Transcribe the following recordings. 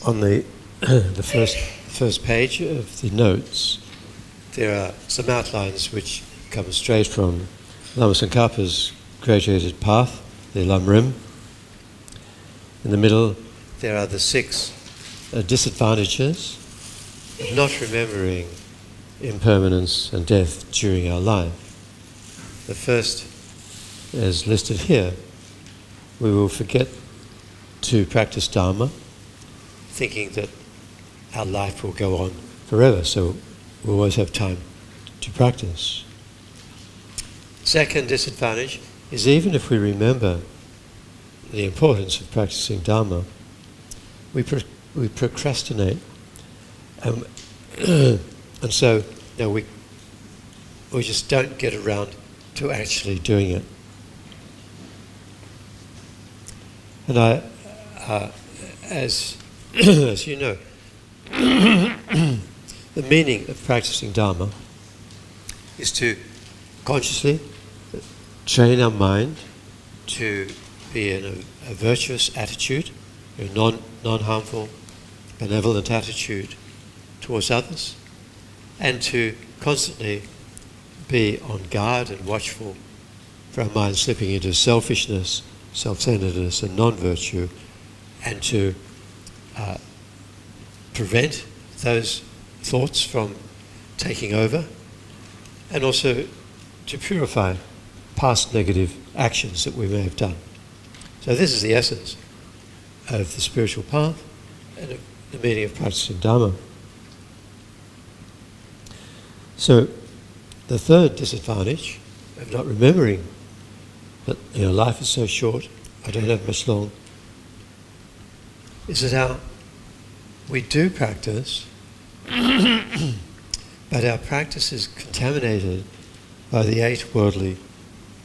On the the first page of the notes, there are some outlines which come straight from Lama Tsongkhapa's graduated path, the Lam Rim. In the middle, there are the 6 disadvantages of not remembering impermanence and death during our life. The first is listed here. We will forget to practice Dharma, thinking that our life will go on forever, so we'll always have time to practice. Second disadvantage is even if we remember the importance of practicing Dharma, we procrastinate, and so we just don't get around to actually doing it. And as you know, the meaning of practicing Dharma is to consciously train our mind to be in a virtuous attitude, a non-harmful, benevolent attitude towards others, and to constantly be on guard and watchful for our mind slipping into selfishness, self-centeredness and non-virtue, and to prevent those thoughts from taking over, and also to purify past negative actions that we may have done. So this is the essence of the spiritual path and the meaning of practicing Dharma. So the third disadvantage of not remembering that life is so short, I don't have much long, is that we do practice, but our practice is contaminated by the 8 worldly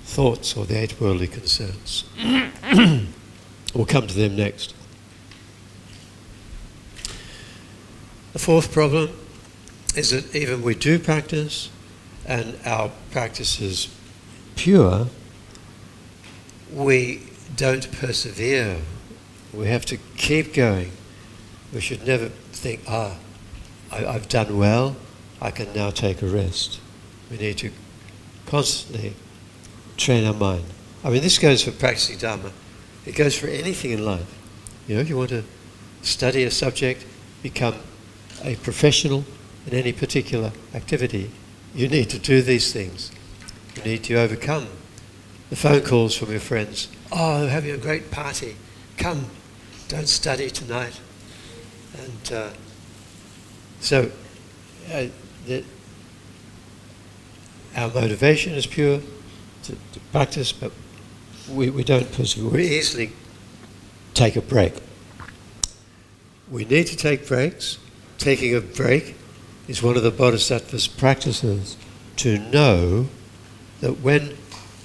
thoughts or the 8 worldly concerns. We'll come to them next. The fourth problem is that even we do practice and our practice is pure, we don't persevere. We have to keep going. We should never think, I've done well, I can now take a rest. We need to constantly train our mind. I mean, this goes for practicing Dharma. It goes for anything in life. If you want to study a subject, become a professional in any particular activity, you need to do these things. You need to overcome the phone calls from your friends. Oh, having a great party. Come, don't study tonight. And so our motivation is pure to practice, but we don't persevere. We easily take a break. We need to take breaks. Taking a break is one of the Bodhisattva's practices, to know that when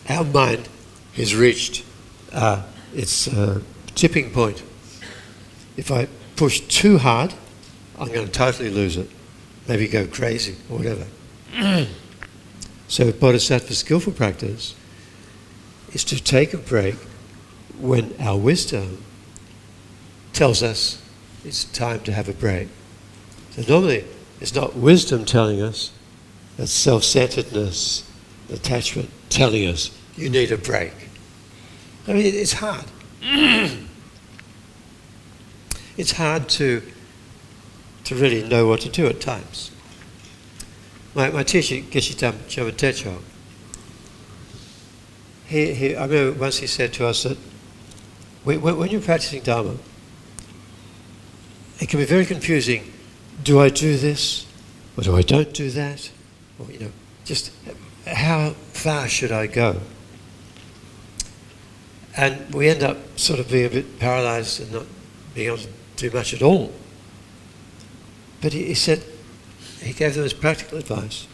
our mind has reached its tipping point, if I push too hard, I'm going to totally lose it, maybe go crazy or whatever. So Bodhisattva's skillful practice is to take a break when our wisdom tells us it's time to have a break. So normally it's not wisdom telling us, it's self-centeredness, attachment telling us you need a break. I mean, it's hard. It's hard to really know what to do at times. My teacher, Geshe Chama Techo, I remember once he said to us that when you're practicing Dharma, it can be very confusing. Do I do this, or do I don't do that? Or just how far should I go? And we end up sort of being a bit paralyzed and not being able to do much at all. But he said, he gave them as practical advice.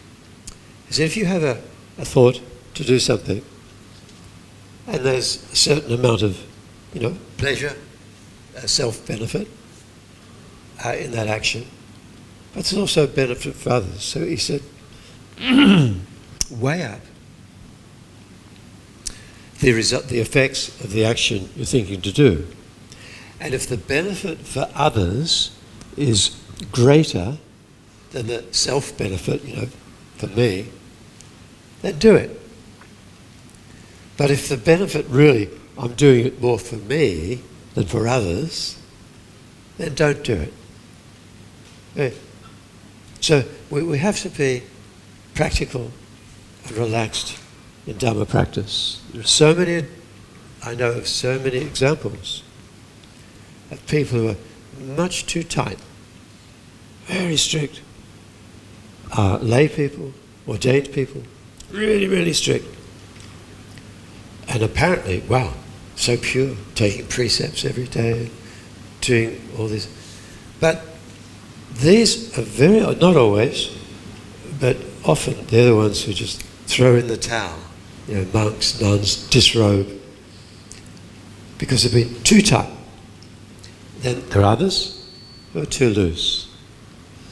He said, if you have a thought to do something, and there's a certain amount of, pleasure, self-benefit in that action, but there's also benefit for others. So he said, weigh up the effects of the action you're thinking to do, And if the benefit for others is greater than the self-benefit, for me, then do it. But if the benefit really, I'm doing it more for me than for others, then don't do it. Yeah. So we have to be practical and relaxed in Dharma practice. There are I know of so many examples of people who are much too tight, very strict, lay people, ordained people, really, really strict. And apparently, wow, so pure, taking precepts every day, doing all this. But these are not always, but often they're the ones who just throw in the towel. Monks, nuns, disrobe, because they've been too tight. Then there are others who are too loose.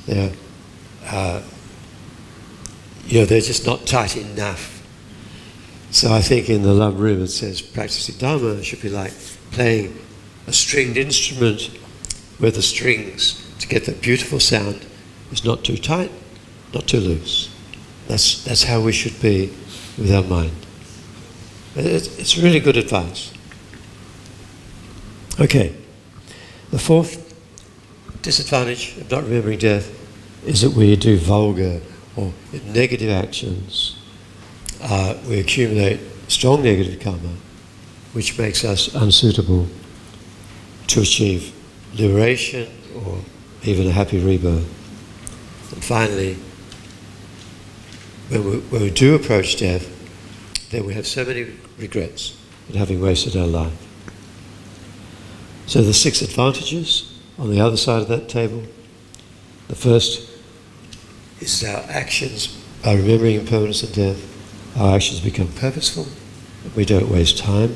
They're just not tight enough. So I think in the Lam Rim it says practicing Dharma should be like playing a stringed instrument where the strings, to get that beautiful sound, is not too tight, not too loose. That's how we should be with our mind. It's really good advice. Okay, the fourth disadvantage of not remembering death is that we do vulgar or negative actions. We accumulate strong negative karma, which makes us unsuitable to achieve liberation or even a happy rebirth. And finally, when we do approach death, then we have so many regrets at having wasted our life. So the 6 advantages on the other side of that table. The first is our actions, by remembering impermanence and death, our actions become purposeful, we don't waste time.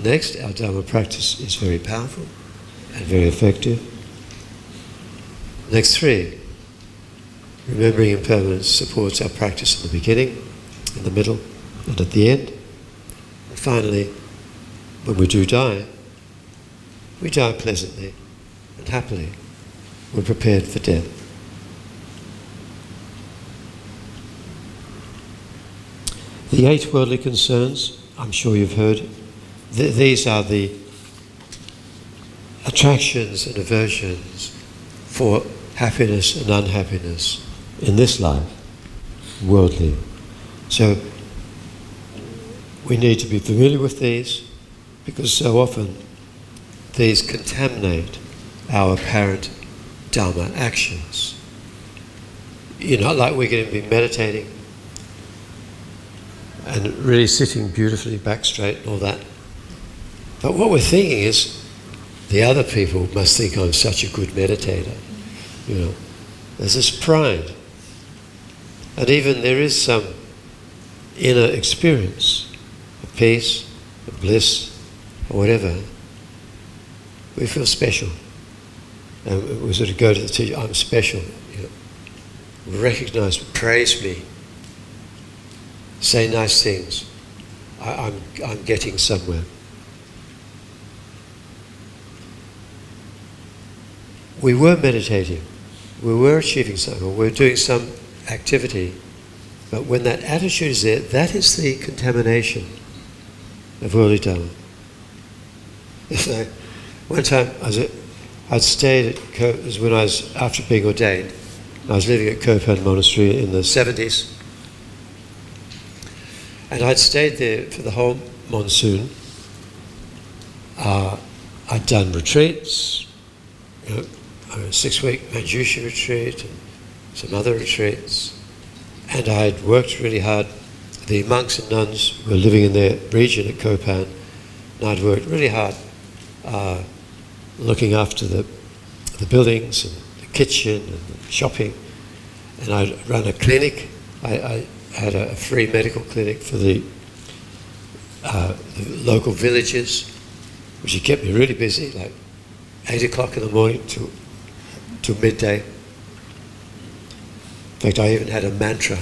Next, our Dharma practice is very powerful and very effective. Next 3, remembering impermanence supports our practice in the beginning, in the middle, and at the end. And finally, when we do die, we die pleasantly and happily. We're prepared for death. The 8 worldly concerns, I'm sure you've heard, these are the attractions and aversions for happiness and unhappiness in this life, worldly. So we need to be familiar with these, because so often these contaminate our apparent Dharma actions. Like we're going to be meditating and really sitting beautifully back straight and all that. But what we're thinking is, the other people must think I'm such a good meditator. There's this pride. And even there is some inner experience of peace, of bliss, or whatever. We feel special. And we sort of go to the teacher, I'm special. Recognize, praise me. Say nice things. I'm getting somewhere. We were meditating. We were achieving something. We were doing some activity. But when that attitude is there, that is the contamination of worldly Dharma. One time I'd stayed it was when I was, after being ordained, I was living at Kopan Monastery in the 70s. And I'd stayed there for the whole monsoon. I'd done retreats, a 6-week Manjusha retreat and some other retreats. And I'd worked really hard. The monks and nuns were living in their region at Kopan, and I'd worked really hard looking after the buildings and the kitchen and the shopping. And I'd run a clinic. I had a free medical clinic for the local villages, which had kept me really busy, like 8 o'clock in the morning till midday. In fact, I even had a mantra,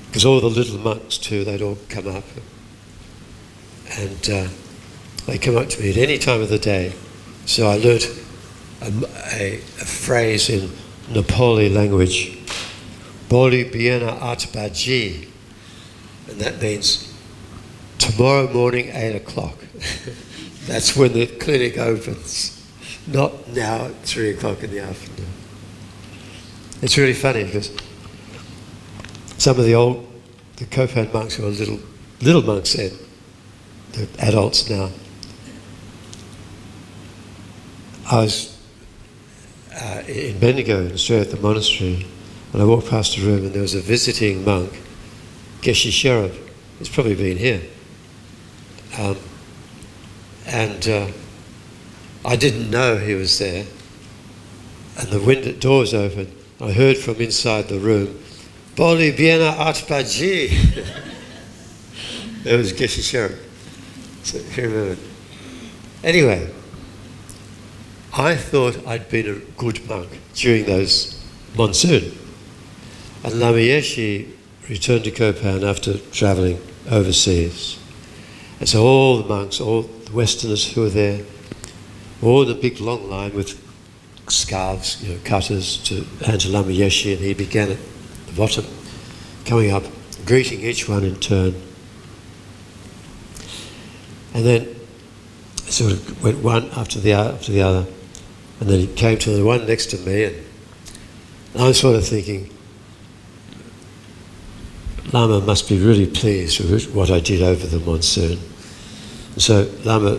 because all the little monks too, they'd all come up. And They come up to me at any time of the day. So I learnt a phrase in Nepali language, Bodily biena atbaji, and that means tomorrow morning 8 o'clock. That's when the clinic opens, not now at 3 o'clock in the afternoon. It's really funny because some of the Kopan monks who are little monks then, they're adults now. I was in Bendigo in Australia at the monastery, and I walked past a room and there was a visiting monk, Geshe Sherab. He's probably been here. I didn't know he was there, and the door was open. I heard from inside the room, Bodily biena atbaji. It was Geshe Sherab. So if you remember. Anyway, I thought I'd been a good monk during those monsoon. And Lama Yeshe returned to Kopan after travelling overseas. And so all the monks, all the Westerners who were there, all in a big long line with scarves, cutters, to hand to Lama Yeshe, and he began at the bottom, coming up, greeting each one in turn. And then sort of went one after the other, and then he came to the one next to me, and I was sort of thinking, Lama must be really pleased with what I did over the monsoon. And so Lama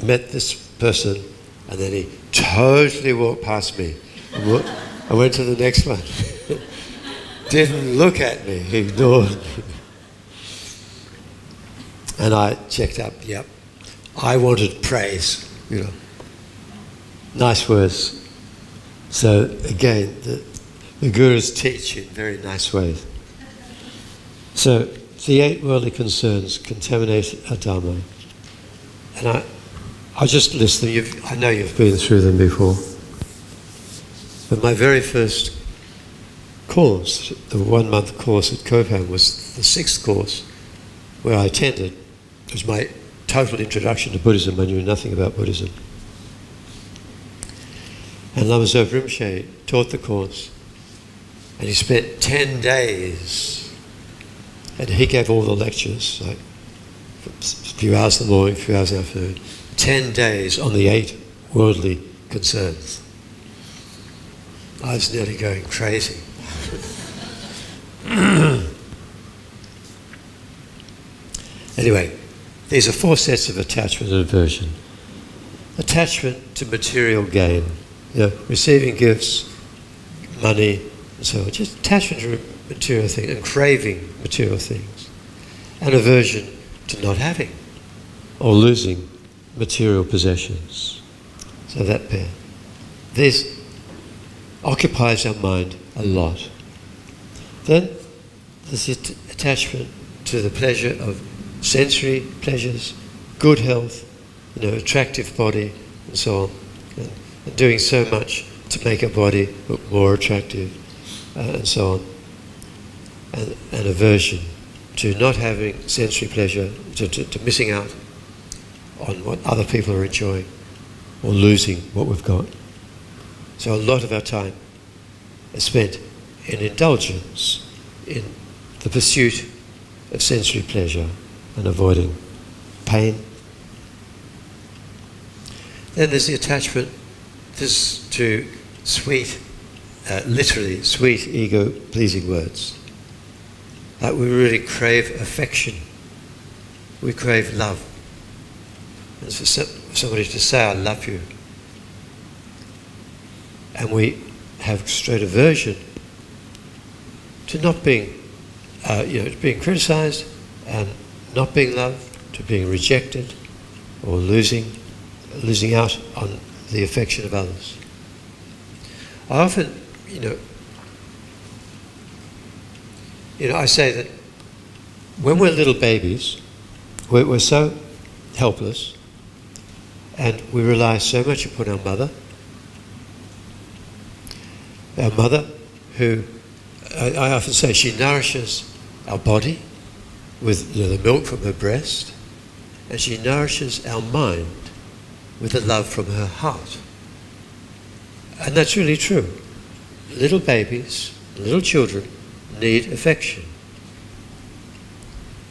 met this person, and then he totally walked past me. I went to the next one. Didn't look at me, he ignored me. And I checked up, yep. I wanted praise, nice words. So again, the gurus teach in very nice ways. So the 8 worldly concerns contaminate our Dharma. And I'll just list them. I know you've been through them before. But my very first course, the 1-month course at Kopan, was the 6th course where I attended. It was my total introduction to Buddhism. I knew nothing about Buddhism. And Lama Zopa Rinpoche taught the course, and he spent 10 days, and he gave all the lectures, like a few hours in the morning, a few hours in the afternoon, 10 days on the 8 worldly concerns. I was nearly going crazy. Anyway, these are 4 sets of attachment and aversion. Attachment to material gain, receiving gifts, money, and so on. Just attachment to material things and craving material things. And aversion to not having or losing material possessions. So that pair. This occupies our mind a lot. Then there's the attachment to the pleasure of sensory pleasures, good health, attractive body, and so on. And doing so much to make a body look more attractive, and so on. And aversion to not having sensory pleasure, to missing out on what other people are enjoying, or losing what we've got. So a lot of our time is spent in indulgence, in the pursuit of sensory pleasure and avoiding pain. Then there's the attachment to sweet, literally sweet ego-pleasing words. Like we really crave affection. We crave love. And for somebody to say, I love you. And we have straight aversion to not being, to being criticized and not being loved, to being rejected or losing out on the affection of others. I often, I say that when we're little babies, we're so helpless and we rely so much upon our mother who, I often say, she nourishes our body with the milk from her breast, and she nourishes our mind with the love from her heart. And that's really true. Little babies, little children need affection.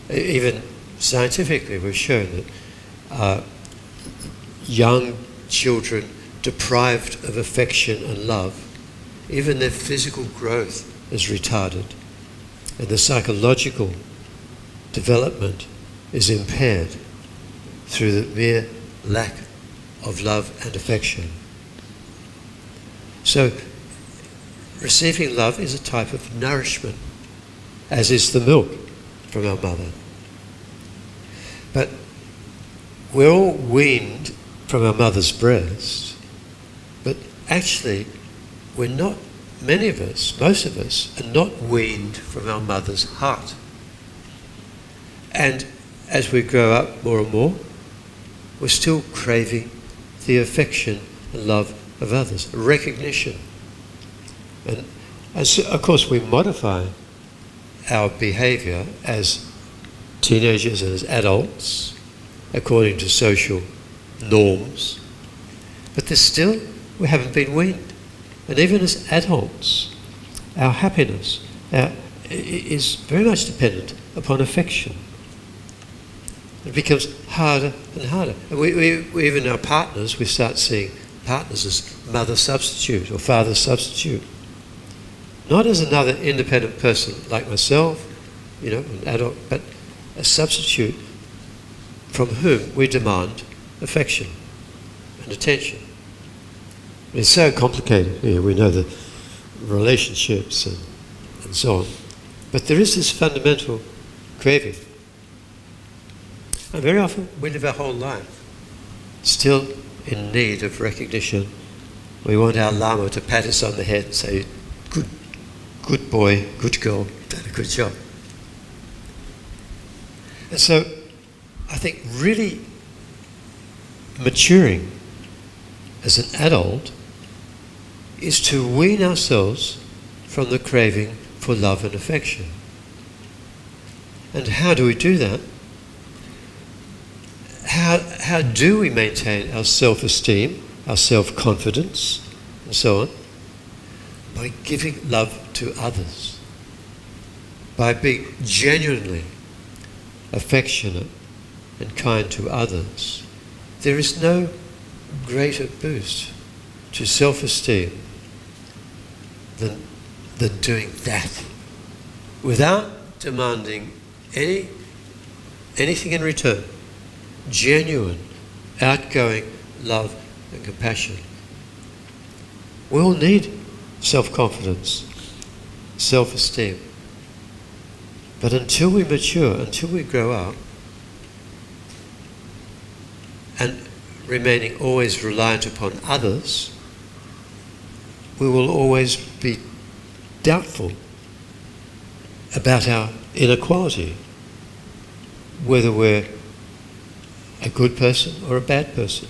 Even scientifically, we've shown that young children deprived of affection and love, even their physical growth is retarded, and the psychological development is impaired through the mere lack of love and affection. So, receiving love is a type of nourishment, as is the milk from our mother. But we're all weaned from our mother's breast, but actually we're not, many of us, most of us, are not weaned from our mother's heart. And as we grow up more and more, we're still craving the affection and love of others, recognition. And so, of course, we modify our behaviour as teenagers and as adults according to social norms, but there's still, we haven't been weaned. And even as adults, our happiness is very much dependent upon affection. It becomes harder and harder. And we even our partners, we start seeing partners as mother substitute or father substitute. Not as another independent person like myself, an adult, but a substitute from whom we demand affection and attention. It's so complicated. We know the relationships and so on. But there is this fundamental craving. And very often we live our whole life still in need of recognition. We want our Lama to pat us on the head and say, good boy, good girl, done a good job. And so I think really maturing as an adult is to wean ourselves from the craving for love and affection. And how do we do that? How do we maintain our self-esteem, our self-confidence, and so on? By giving love to others. By being genuinely affectionate and kind to others. There is no greater boost to self-esteem than doing that, without demanding anything in return. Genuine, outgoing love and compassion. We all need self-confidence, self-esteem. But until we mature, until we grow up, and remaining always reliant upon others, we will always be doubtful about our inner quality, whether we're a good person or a bad person.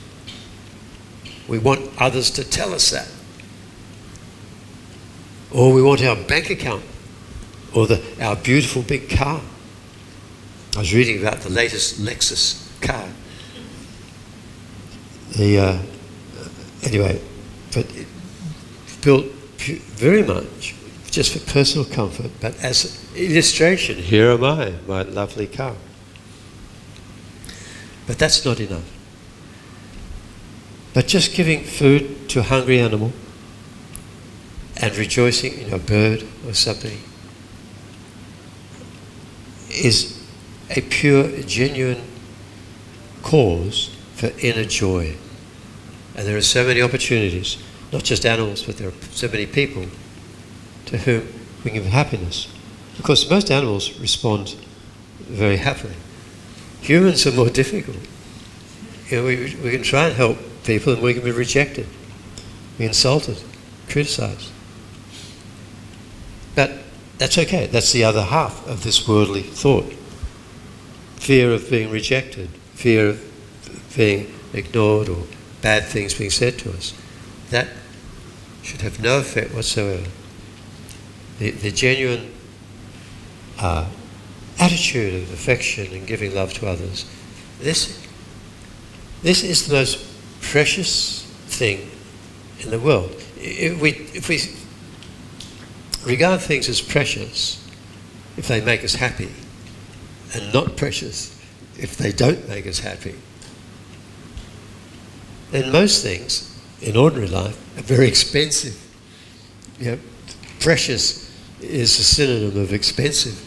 We want others to tell us that. Or we want our bank account or our beautiful big car. I was reading about the latest Lexus car. Anyway, but built very much just for personal comfort, but as an illustration, here am I, my lovely car. But that's not enough. But just giving food to a hungry animal and rejoicing in a bird or something is a pure, genuine cause for inner joy. And there are so many opportunities, not just animals, but there are so many people to whom we give happiness. Of course, most animals respond very happily. Humans are more difficult. We can try and help people and we can be rejected, be insulted, criticised. But that's okay. That's the other half of this worldly thought. Fear of being rejected, fear of being ignored or bad things being said to us. That should have no effect whatsoever. The genuine attitude of affection and giving love to others This is the most precious thing in the world. If we regard things as precious, if they make us happy, and not precious if they don't make us happy, then most things in ordinary life are very expensive. You know, precious is a synonym of expensive.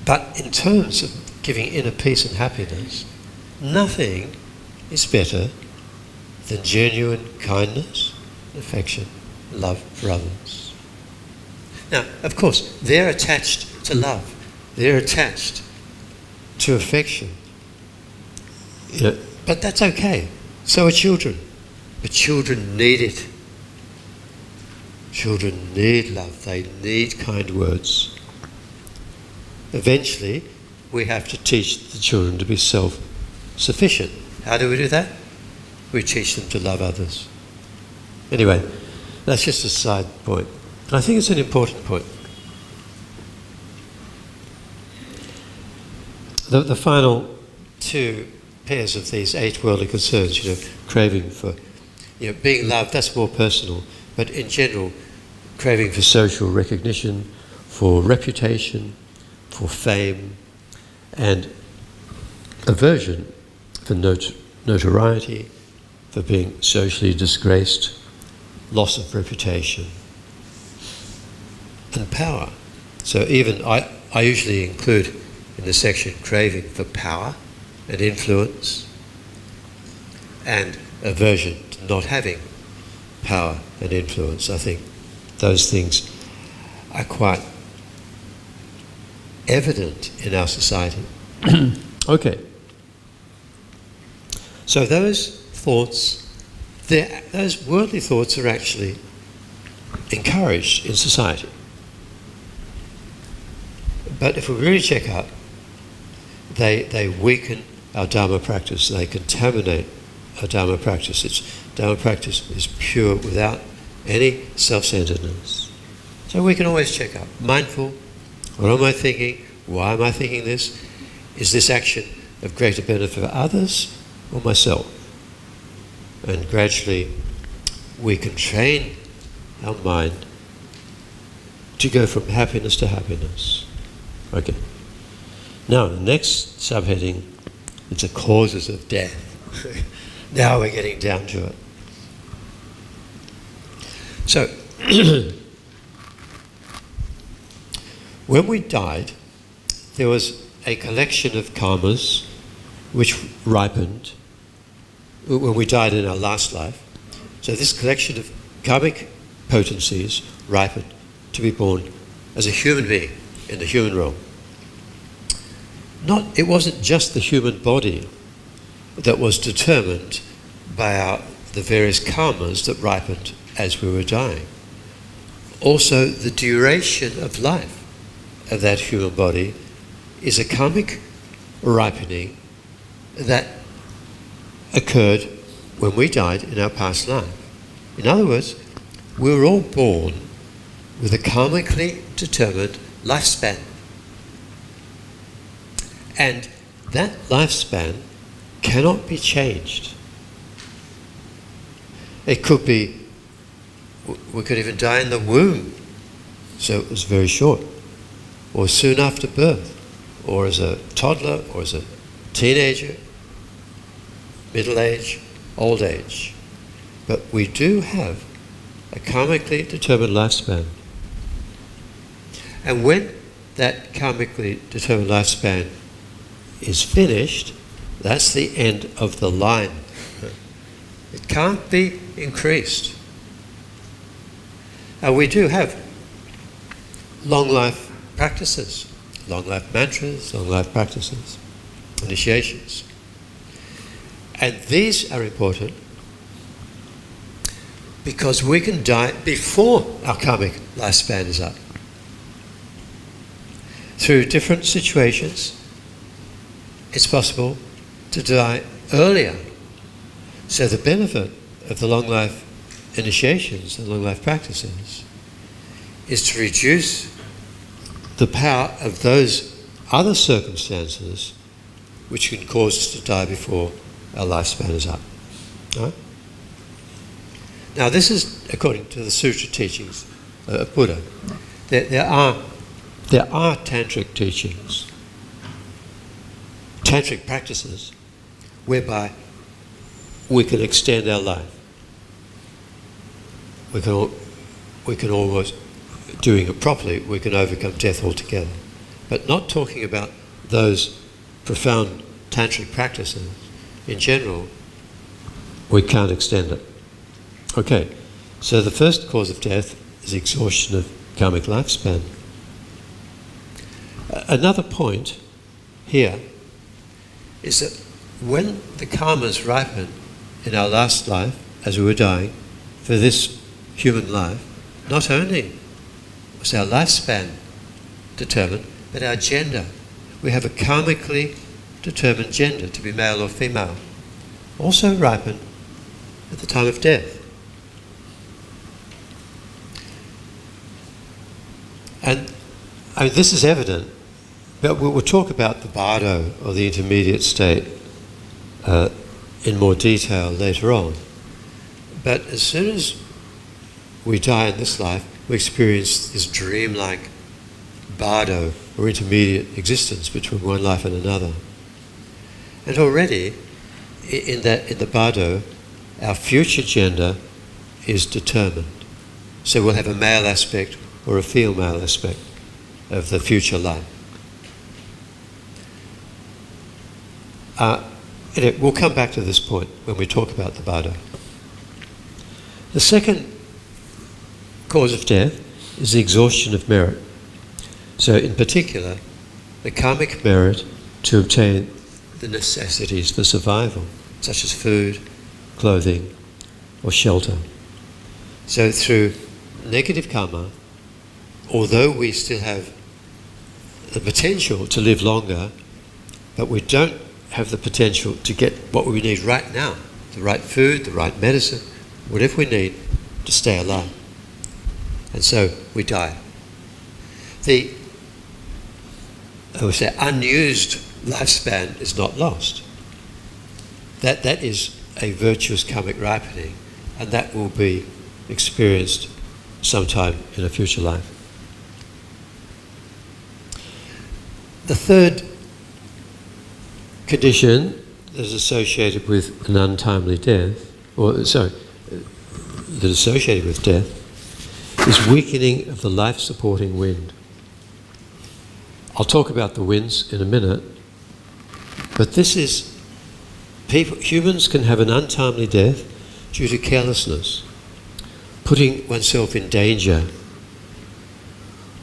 But in terms of giving inner peace and happiness, nothing is better than genuine kindness, affection, love for others. Now, of course, they're attached to love. They're attached to affection. You know, but that's okay. So are children. But children need it. Children need love. They need kind words. Eventually, we have to teach the children to be self-sufficient. How do we do that? We teach them to love others. Anyway, that's just a side point. And I think it's an important point. The final two pairs of these 8 worldly concerns, craving for, being loved, that's more personal. But in general, craving for social recognition, for reputation, for fame, and aversion for notoriety, for being socially disgraced, loss of reputation, and power. So even I usually include in the section craving for power and influence, and aversion to not having power and influence. I think those things are quite evident in our society. Okay. So those thoughts, those worldly thoughts are actually encouraged in society. But if we really check out, they weaken our Dharma practice. They contaminate our Dharma practice. Dharma practice is pure without any self-centeredness. So we can always check out. Mindful, what am I thinking? Why am I thinking this? Is this action of greater benefit for others or myself? And gradually we can train our mind to go from happiness to happiness. Okay. Now, the next subheading is the causes of death. Now we're getting down to it. So, when we died, there was a collection of karmas which ripened when we died in our last life. So this collection of karmic potencies ripened to be born as a human being in the human realm. It wasn't just the human body that was determined by the various karmas that ripened as we were dying. Also, the duration of life of that human body is a karmic ripening that occurred when we died in our past life. In other words, we were all born with a karmically determined lifespan. And that lifespan cannot be changed. It could be, we could even die in the womb, so it was very short, or soon after birth, or as a toddler, or as a teenager, middle age, old age. But we do have a karmically determined lifespan. And when that karmically determined lifespan is finished, that's the end of the line. It can't be increased. Now we do have long life practices, long life mantras, long life practices, initiations. And these are important because we can die before our karmic lifespan is up. Through different situations, it's possible to die earlier. So the benefit of the long life initiations, the long life practices, is to reduce the power of those other circumstances which can cause us to die before our lifespan is up. Right? Now this is according to the sutra teachings of Buddha. There are tantric teachings, tantric practices, whereby we can extend our life. We can almost, doing it properly, we can overcome death altogether. But not talking about those profound tantric practices. In general, we can't extend it. Okay, so the first cause of death is exhaustion of karmic lifespan. Another point here is that when the karmas ripen in our last life, as we were dying, for this human life, not only was our lifespan determined, but our gender. We have a karmically determined gender, to be male or female, also ripen at the time of death. And this is evident, but we'll talk about the bardo, or the intermediate state, in more detail later on. But as soon as we die in this life, we experience this dreamlike bardo, or intermediate existence between one life and another. And already, in the bardo, our future gender is determined. So we'll have a male aspect or a female aspect of the future life. We'll come back to this point when we talk about the bardo. The second cause of death is the exhaustion of merit. So in particular, the karmic merit to obtain the necessities for survival, such as food, clothing, or shelter. So through negative karma, although we still have the potential to live longer, but we don't have the potential to get what we need right now, the right food, the right medicine, whatever we need to stay alive. And so we die. The unused lifespan is not lost. That is a virtuous karmic ripening, and that will be experienced sometime in a future life. The third condition that is associated with an untimely death, that is associated with death, is weakening of the life-supporting wind. I'll talk about the winds in a minute, but this is, humans can have an untimely death due to carelessness, putting oneself in danger,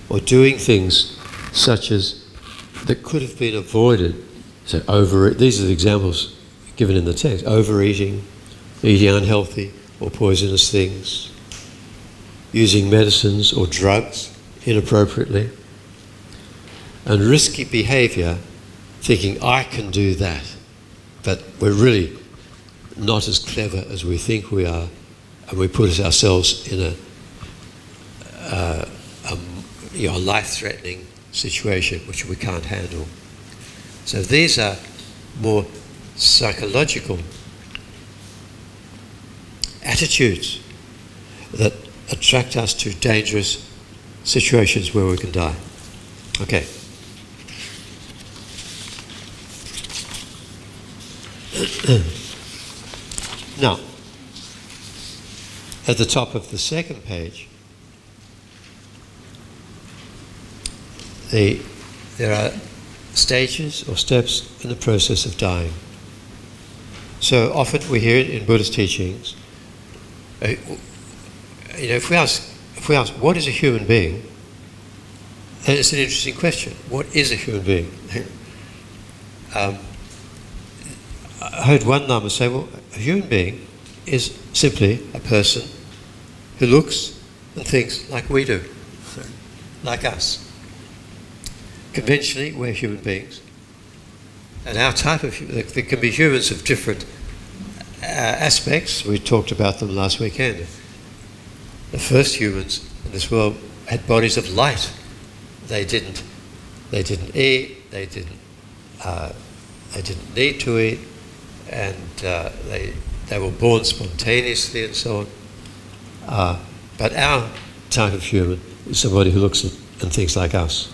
or doing things such as that could have been avoided. So these are the examples given in the text: overeating, eating unhealthy or poisonous things, using medicines or drugs inappropriately, and risky behaviour, thinking, I can do that, but we're really not as clever as we think we are, and we put ourselves in a life-threatening situation which we can't handle. So these are more psychological attitudes that attract us to dangerous situations where we can die. Okay. Now, at the top of the second page, there are stages or steps in the process of dying. So often we hear it in Buddhist teachings. If we ask, what is a human being? Then it's an interesting question. What is a human being? I heard one Lama say, well, a human being is simply a person who looks and thinks like we do, like us. Conventionally, we're human beings. And our type of, there can be humans of different aspects. We talked about them last weekend. The first humans in this world had bodies of light. They didn't eat, they didn't need to eat, and they were born spontaneously and so on. But our type of human is somebody who looks at and thinks like us.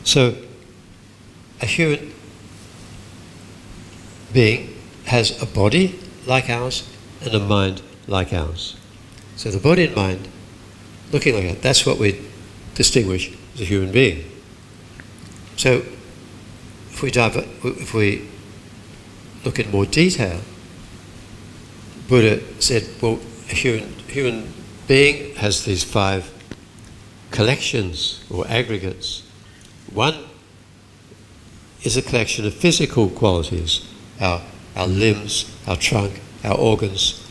So a human being has a body like ours and a mind like ours. So the body and mind, looking like that, that's what we distinguish as a human being. So if we look in more detail, Buddha said, well, a human being has these 5 collections or aggregates. One is a collection of physical qualities, our limbs, our trunk, our organs,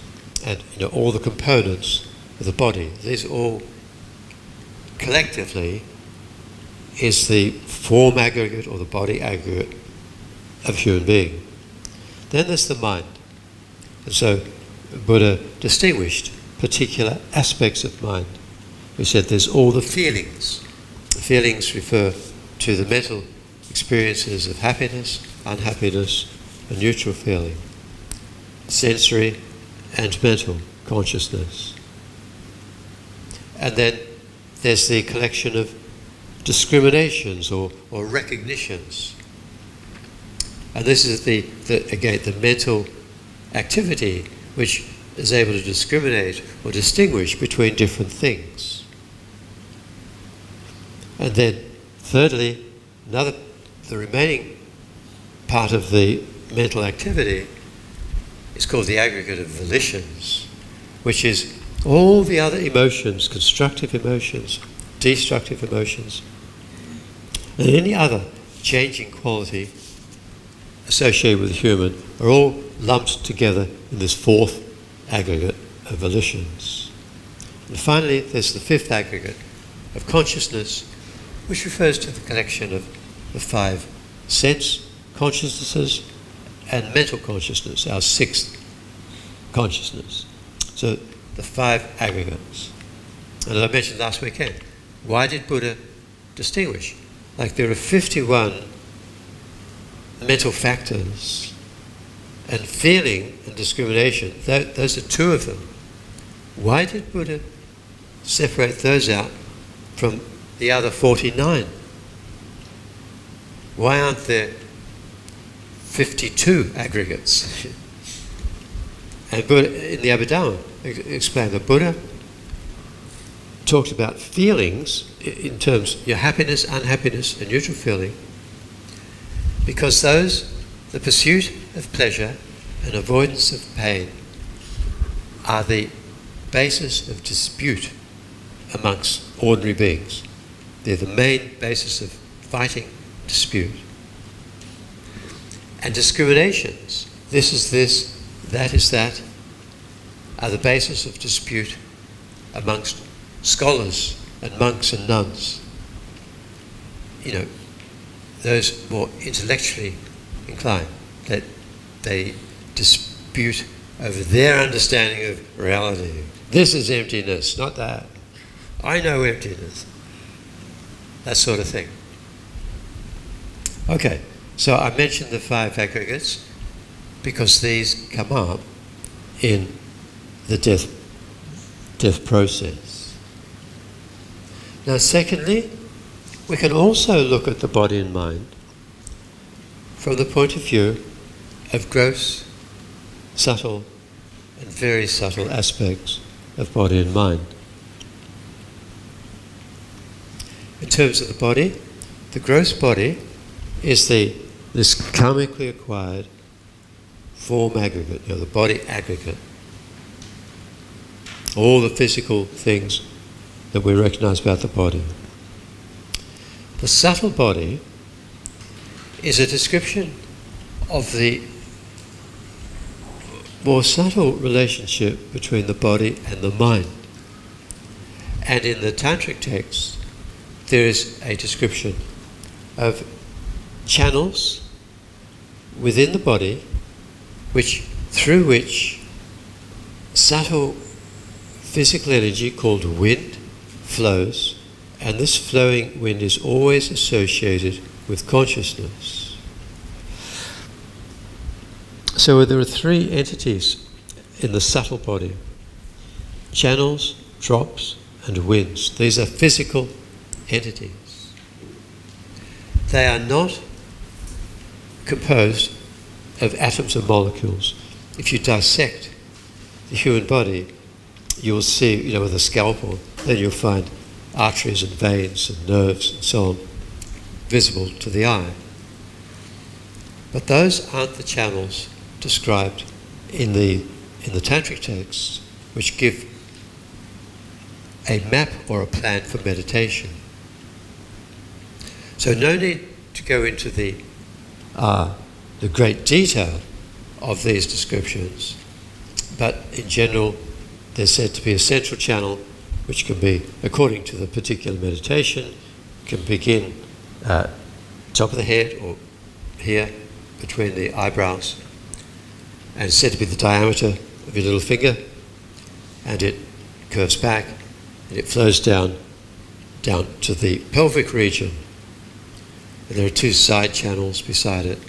and all the components of the body. These all collectively is the form aggregate or the body aggregate of a human being. Then there's the mind. And so Buddha distinguished particular aspects of mind. He said there's all the feelings. The feelings refer to the mental experiences of happiness, unhappiness, a neutral feeling. Sensory and mental consciousness. And then there's the collection of discriminations or recognitions. And this is the mental activity which is able to discriminate or distinguish between different things. And then thirdly, the remaining part of the mental activity is called the aggregate of volitions, which is all the other emotions, constructive emotions, destructive emotions, and any other changing quality associated with the human are all lumped together in this 4th aggregate of volitions. And finally, there's the 5th aggregate of consciousness, which refers to the collection of the 5 sense consciousnesses and mental consciousness, our 6th consciousness. So the 5 aggregates. And as I mentioned last weekend, why did Buddha distinguish? Like there are 51 mental factors, and feeling and discrimination, those are 2 of them. Why did Buddha separate those out from the other 49? Why aren't there 52 aggregates? And Buddha, in the Abhidharma, explained that Buddha talked about feelings in terms of your happiness, unhappiness, and neutral feeling, because those, the pursuit of pleasure and avoidance of pain, are the basis of dispute amongst ordinary beings. They're the main basis of fighting, dispute. And discriminations, this is this, that is that, are the basis of dispute amongst scholars and monks and nuns. Those more intellectually inclined, that they dispute over their understanding of reality. This is emptiness, not that. I know emptiness. That sort of thing. Okay, so I mentioned the 5 aggregates because these come up in the death process. Now, secondly, we can also look at the body and mind from the point of view of gross, subtle, and very subtle aspects of body and mind. In terms of the body, the gross body is this karmically acquired form aggregate, the body aggregate. All the physical things that we recognize about the body. The subtle body is a description of the more subtle relationship between the body and the mind. And in the tantric text, there is a description of channels within the body through which subtle physical energy called wind flows And this flowing wind is always associated with consciousness. So there are three entities in the subtle body: channels, drops, and winds. These are physical entities. They are not composed of atoms and molecules. If you dissect the human body, you'll see, with a scalpel, then you'll find arteries and veins and nerves and so on visible to the eye. But those aren't the channels described in the tantric texts, which give a map or a plan for meditation. So no need to go into the great detail of these descriptions, but in general there's said to be a central channel which can be, according to the particular meditation, can begin top of the head or here between the eyebrows, and it's said to be the diameter of your little finger, and it curves back and it flows down to the pelvic region. And there are two side channels beside it,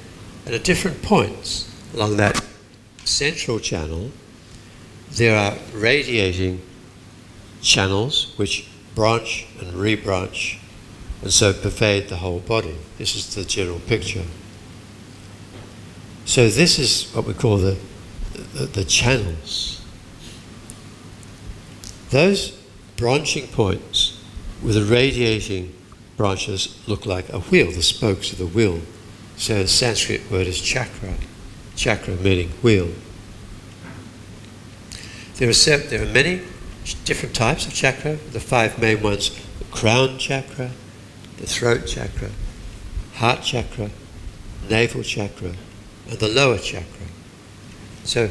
and at different points along that central channel there are radiating channels which branch and rebranch and so pervade the whole body. This is the general picture. So this is what we call the channels. Those branching points with the radiating branches look like a wheel, the spokes of the wheel. So the Sanskrit word is chakra, chakra meaning wheel. There are many different types of chakra. The five main ones: the crown chakra, the throat chakra, heart chakra, navel chakra, and the lower chakra. So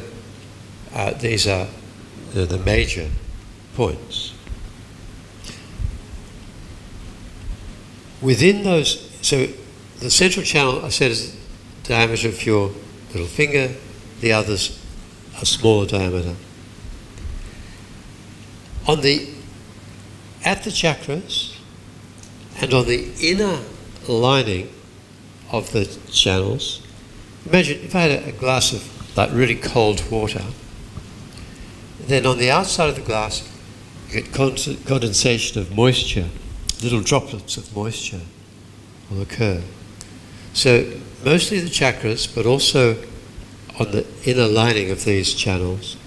these are the major points. Within those, so the central channel, I said, is the diameter of your little finger. The others are smaller diameter. At the chakras and on the inner lining of the channels, imagine if I had a glass of like really cold water, then on the outside of the glass you get condensation of moisture, little droplets of moisture will occur. So mostly the chakras, but also on the inner lining of these channels,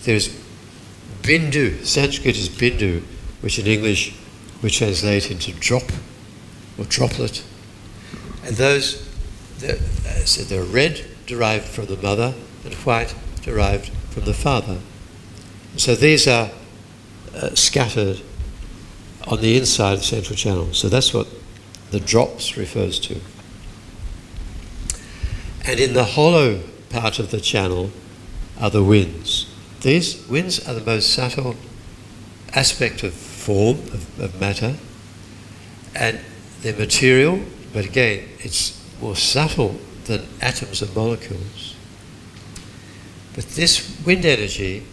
there's bindu. Sanskrit is bindu, which in English we translate into drop or droplet. And those, they're red, derived from the mother, and white, derived from the father. So these are scattered on the inside of the central channel. So that's what the drops refers to. And in the hollow part of the channel are the winds. These winds are the most subtle aspect of form, of matter, and they're material, but again, it's more subtle than atoms and molecules. But this wind energy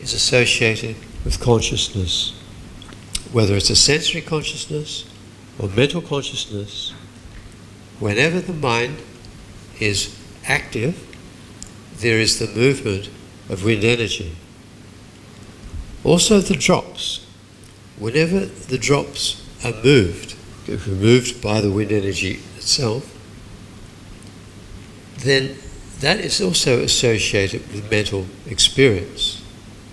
is associated with consciousness, whether it's a sensory consciousness or mental consciousness. Whenever the mind is active, there is the movement of wind energy. Also the drops. Whenever the drops are moved by the wind energy itself, then that is also associated with mental experience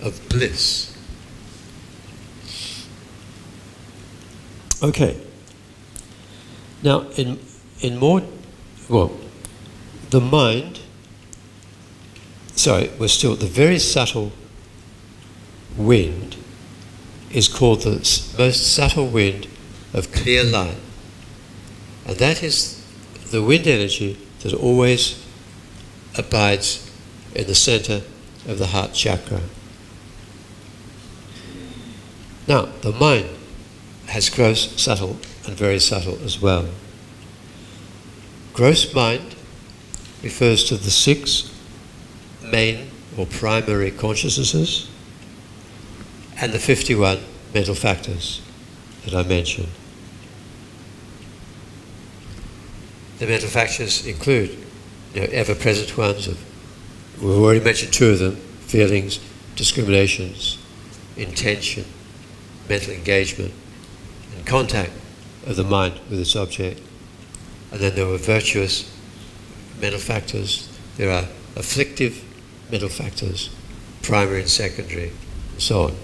of bliss. Okay. Now, the mind, we're still, the very subtle wind is called the most subtle wind of clear light. And that is the wind energy that always abides in the center of the heart chakra. Now, the mind has gross, subtle, and very subtle as well. Gross mind refers to the 6 main or primary consciousnesses and the 51 mental factors. that I mentioned. The mental factors include, ever-present ones. We've already mentioned two of them: feelings, discriminations, intention, mental engagement, and contact of the mind with its object. And then there were virtuous mental factors. There are afflictive mental factors, primary and secondary, and so on.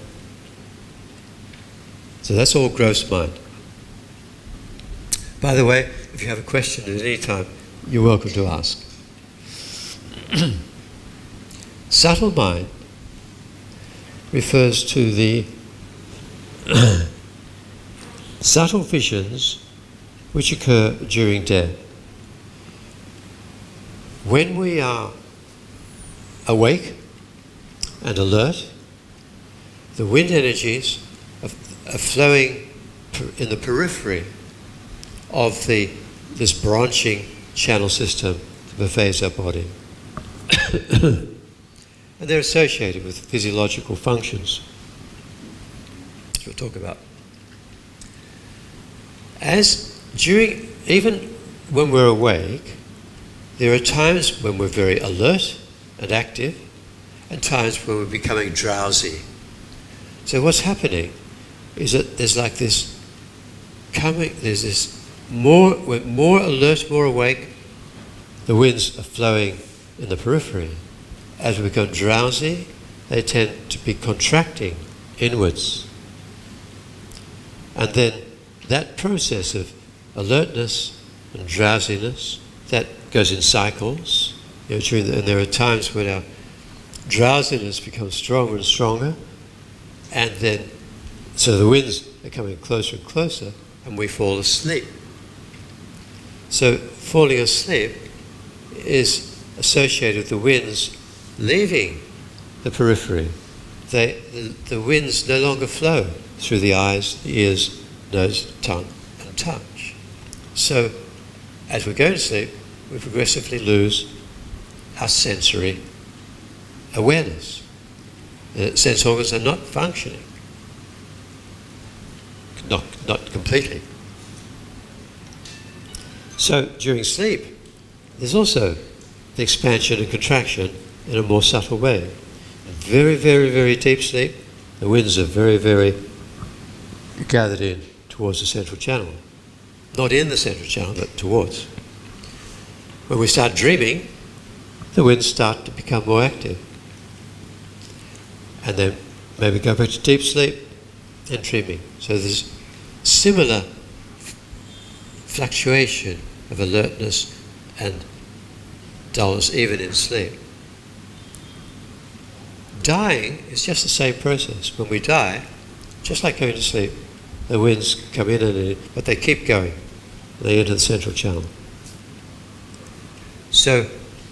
So that's all gross mind. By the way, if you have a question at any time, you're welcome to ask. Subtle mind refers to the subtle visions which occur during death. When we are awake and alert, the wind energies are flowing in the periphery of this branching channel system that pervades our body. And they're associated with physiological functions, which we'll talk about. Even when we're awake, there are times when we're very alert and active, and times when we're becoming drowsy. So what's happening is that we're more alert, more awake, the winds are flowing in the periphery. As we become drowsy, they tend to be contracting inwards. And then that process of alertness and drowsiness, that goes in cycles. And there are times when our drowsiness becomes stronger and stronger, and then so the winds are coming closer and closer, and we fall asleep. So falling asleep is associated with the winds leaving the periphery. The winds no longer flow through the eyes, the ears, nose, tongue, and touch. So as we go to sleep, we progressively lose our sensory awareness. The sense organs are not functioning. Not completely. So during sleep, there's also the expansion and contraction in a more subtle way. In very, very, very deep sleep, the winds are very, very gathered in towards the central channel. Not in the central channel, but towards. When we start dreaming, the winds start to become more active. And then maybe go back to deep sleep and dreaming. So there's similar fluctuation of alertness and dullness even in sleep. Dying is just the same process. When we die, just like going to sleep, the winds come in and in, but they keep going. They enter the central channel. So,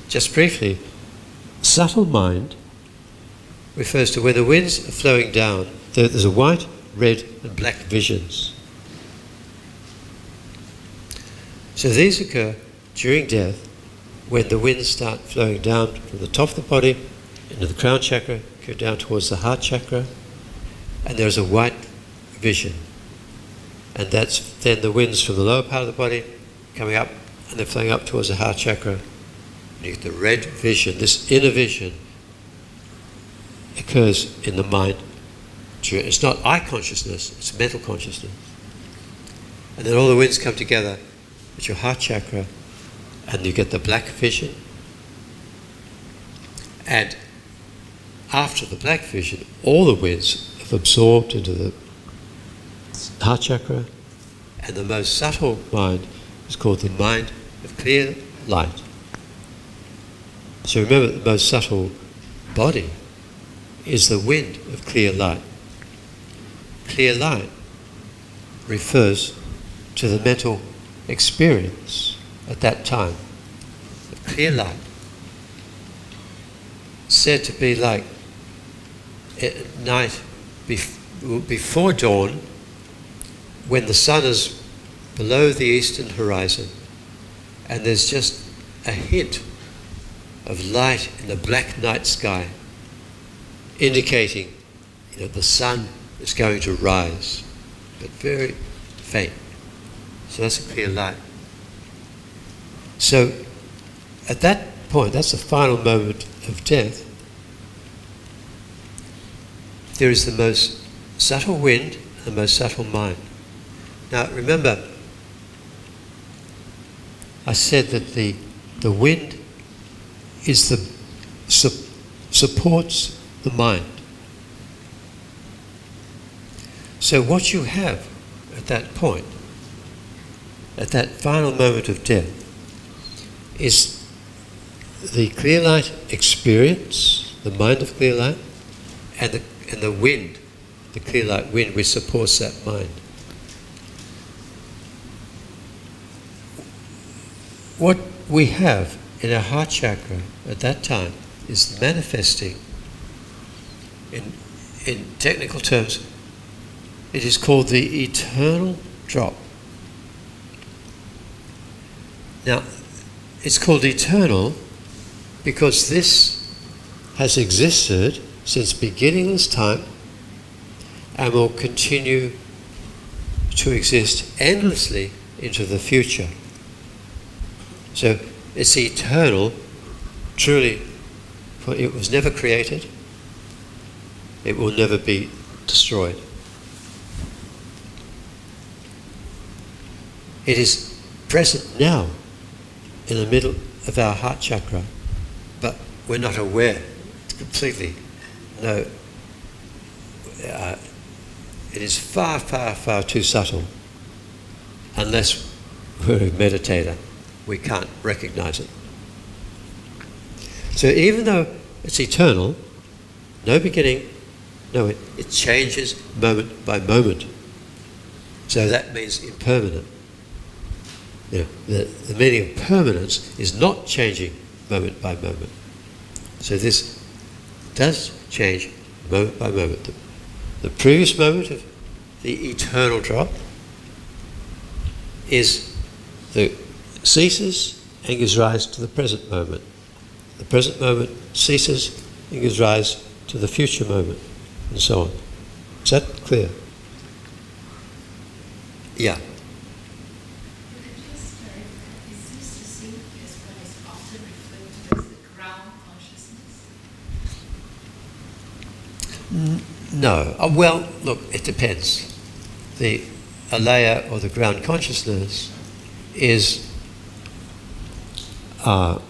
just briefly, subtle mind refers to when the winds are flowing down, there's a white, red and black visions. So these occur during death when the winds start flowing down from the top of the body into the crown chakra, go down towards the heart chakra, and there's a white vision. And that's then the winds from the lower part of the body coming up and they're flowing up towards the heart chakra. And you get the red vision. This inner vision occurs in the mind. It's not eye consciousness, it's mental consciousness. And then all the winds come together at your heart chakra and you get the black vision. And after the black vision, all the winds have absorbed into the heart chakra, and the most subtle mind is called the mind of clear light. So remember, the most subtle body is the wind of clear light. Clear light refers to the mental experience at that time. The clear light, said to be like at night before dawn, when the sun is below the eastern horizon and there's just a hint of light in the black night sky, indicating the sun is going to rise. but very faint. So that's a clear light. So at that point, that's the final moment of death, there is the most subtle wind and the most subtle mind. Now remember, I said that the wind is supports the mind. So what you have at that point, at that final moment of death, is the clear light experience, the mind of clear light, and the wind, the clear light wind which supports that mind. What we have in our heart chakra at that time is manifesting, in technical terms, it is called the eternal drop. Now, it's called eternal because this has existed since beginningless time and will continue to exist endlessly into the future. So it's eternal, truly, for it was never created, it will never be destroyed. It is present now in the middle of our heart chakra, but we're not aware completely. No, it is far, far, far too subtle. Unless we're a meditator, we can't recognize it. So even though it's eternal, no beginning, it changes moment by moment. So that means impermanent. The meaning of permanence is not changing moment by moment. So this does change moment by moment. The previous moment of the eternal drop ceases and gives rise to the present moment. The present moment ceases and gives rise to the future moment, and so on. Is that clear? Yeah. No. Well, look, it depends. The alaya, or the ground consciousness, is in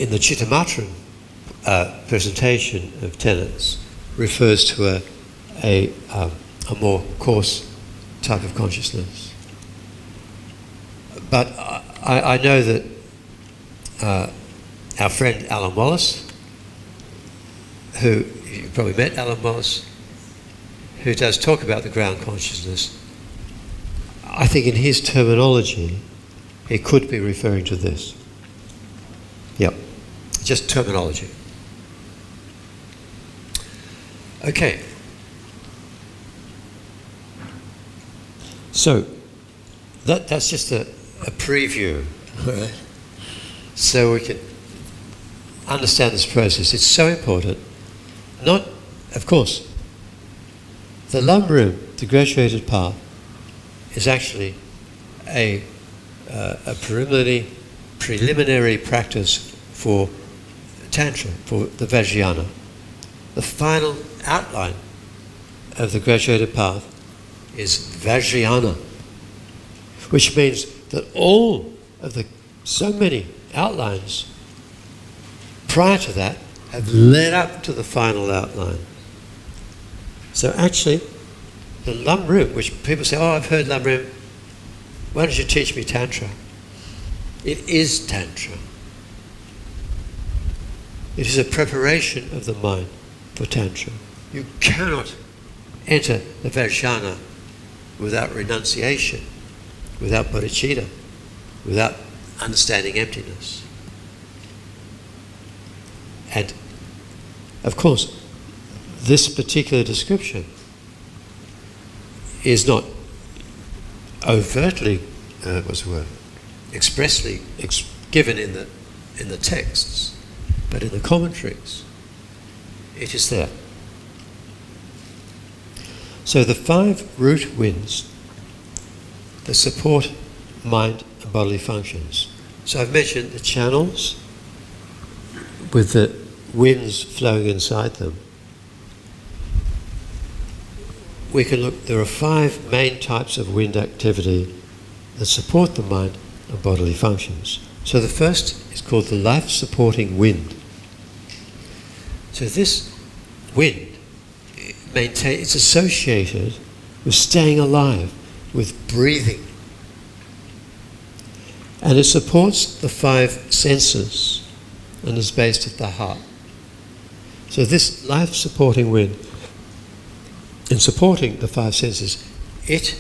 the Chittamatram presentation of tenets, refers to a more coarse type of consciousness. But I know that our friend Alan Wallace, who you probably met, Alan Wallace, who does talk about the ground consciousness, I think in his terminology he could be referring to this. Yep, just terminology. Okay. So that's just a preview, right? So we can understand this process. It's so important. Not, of course, the Lam Rim, the graduated path, is actually a preliminary practice for Tantra, for the Vajrayana. The final outline of the graduated path is Vajrayana, which means that all of so many outlines prior to that have led up to the final outline. So actually, the Lam Rim, which people say, oh, I've heard Lam Rim, why don't you teach me Tantra? It is Tantra. It is a preparation of the mind for Tantra. You cannot enter the Vajrayana without renunciation, without bodhicitta, without understanding emptiness. And of course, this particular description is not overtly, expressly given in the texts, but in the commentaries, it is there. So the 5 root winds that support mind and bodily functions. So I've mentioned the channels with the winds flowing inside them. We can look, there are 5 main types of wind activity that support the mind and bodily functions. So the first is called the life-supporting wind. So this wind it's associated with staying alive, with breathing. And it supports the 5 senses and is based at the heart. So this life-supporting wind, in supporting the 5 senses, it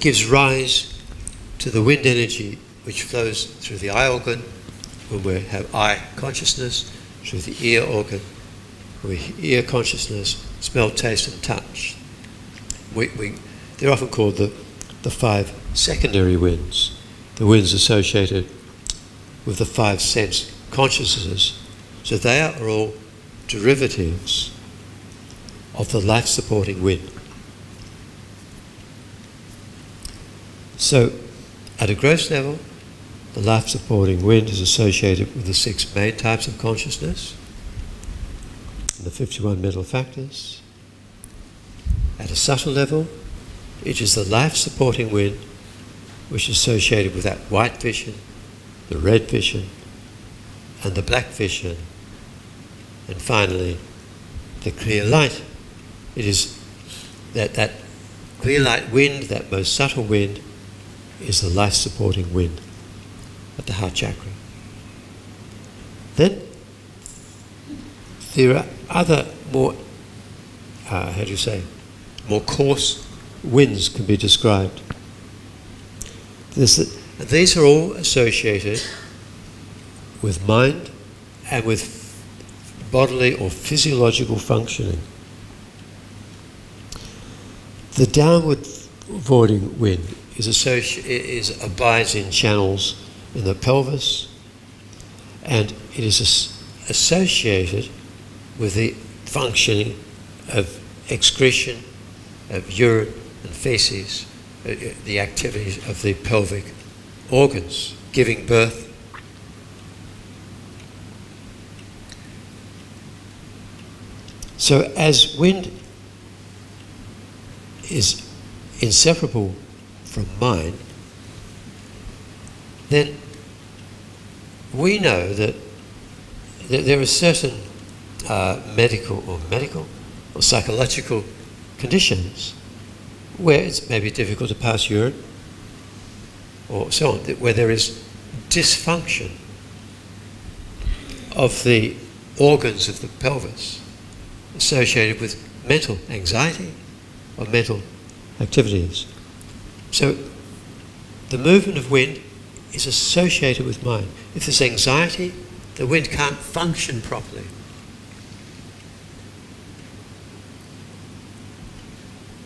gives rise to the wind energy which flows through the eye organ when we have eye consciousness, through the ear organ, with ear consciousness, smell, taste and touch. They're often called the 5 secondary winds, the winds associated with the 5 sense consciousnesses. So they are all derivatives of the life-supporting wind. So at a gross level, the life-supporting wind is associated with the 6 main types of consciousness, and the 51 mental factors. At a subtle level, it is the life-supporting wind which is associated with that white vision, the red vision, and the black vision, and finally, the clear light. It is that clear light wind, that most subtle wind, is the life-supporting wind at the heart chakra. Then there are other more, more coarse winds can be described. These are all associated with mind and with bodily or physiological functioning. The downward voiding wind abides in channels in the pelvis, and it is associated with the functioning of excretion, of urine and feces, the activities of the pelvic organs, giving birth. So as wind is inseparable from mind, then we know that there are certain medical or psychological conditions where it's maybe difficult to pass urine or so on, where there is dysfunction of the organs of the pelvis associated with mental anxiety or mental activities. So the movement of wind is associated with mind. If there's anxiety, the wind can't function properly.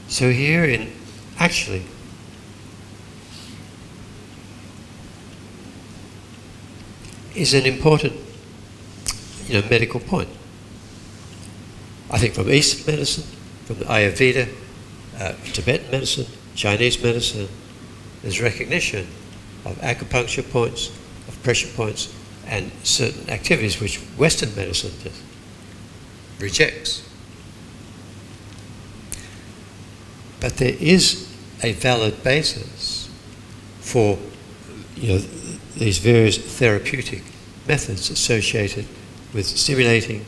So here actually is an important medical point. I think from Eastern medicine, from the Ayurveda, Tibetan medicine, Chinese medicine, there's recognition of acupuncture points, of pressure points, and certain activities which Western medicine just rejects. But there is a valid basis for these various therapeutic methods associated with stimulating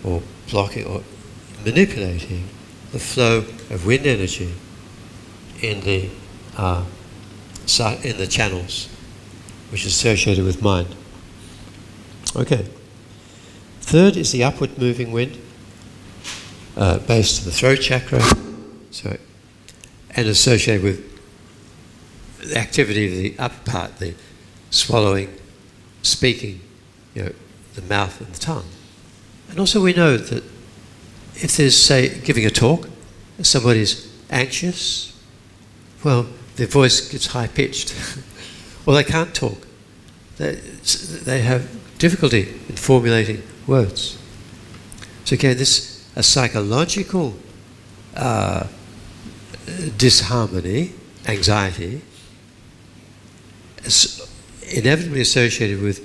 or blocking or manipulating the flow of wind energy in the channels which is associated with mind. Okay. Third is the upward moving wind, based on the throat chakra, and associated with the activity of the upper part, the swallowing, speaking, the mouth and the tongue. And also we know that if there's, say, giving a talk, somebody's anxious, well, their voice gets high-pitched, or they can't talk. They have difficulty in formulating words. So again, this a psychological disharmony, anxiety, is inevitably associated with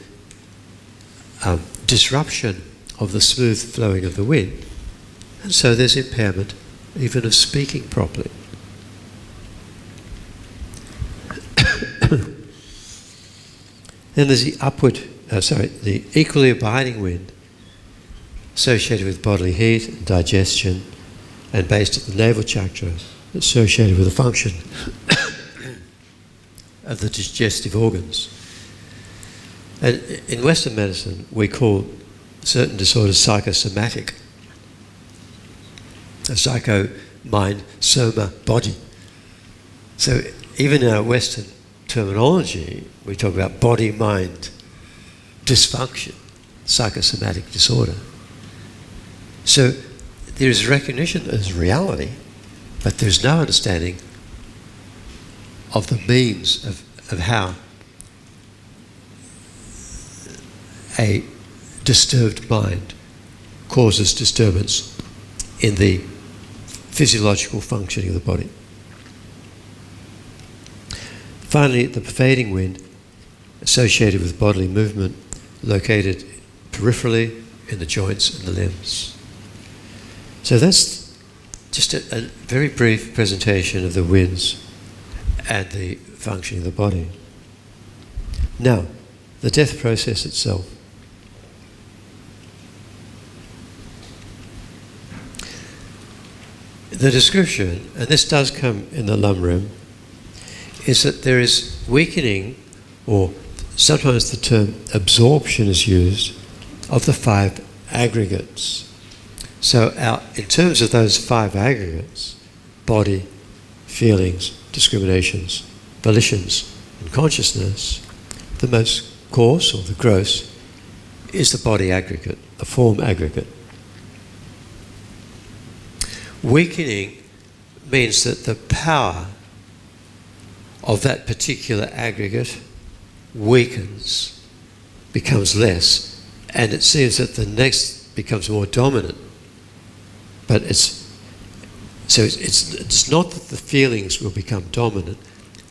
disruption of the smooth flowing of the wind. And so there's impairment even of speaking properly. Then there's the equally abiding wind associated with bodily heat and digestion, and based at the navel chakra, associated with the function of the digestive organs. And in Western medicine, we call certain disorders psychosomatic. A psycho, mind, soma, body. So even in our Western terminology, we talk about body-mind dysfunction, psychosomatic disorder. So there's recognition as reality, but there's no understanding of the means of how a disturbed mind causes disturbance in the physiological functioning of the body. Finally, the pervading wind associated with bodily movement, located peripherally in the joints and the limbs. So that's just a very brief presentation of the winds and the functioning of the body. Now, the death process itself. The description, and this does come in the Lamrim, is that there is weakening, or sometimes the term absorption is used, of the 5 aggregates. So in terms of those 5 aggregates, body, feelings, discriminations, volitions, and consciousness, the most coarse, or the gross, is the body aggregate, the form aggregate. Weakening means that the power of that particular aggregate weakens, becomes less, and it seems that the next becomes more dominant. But it's not that the feelings will become dominant,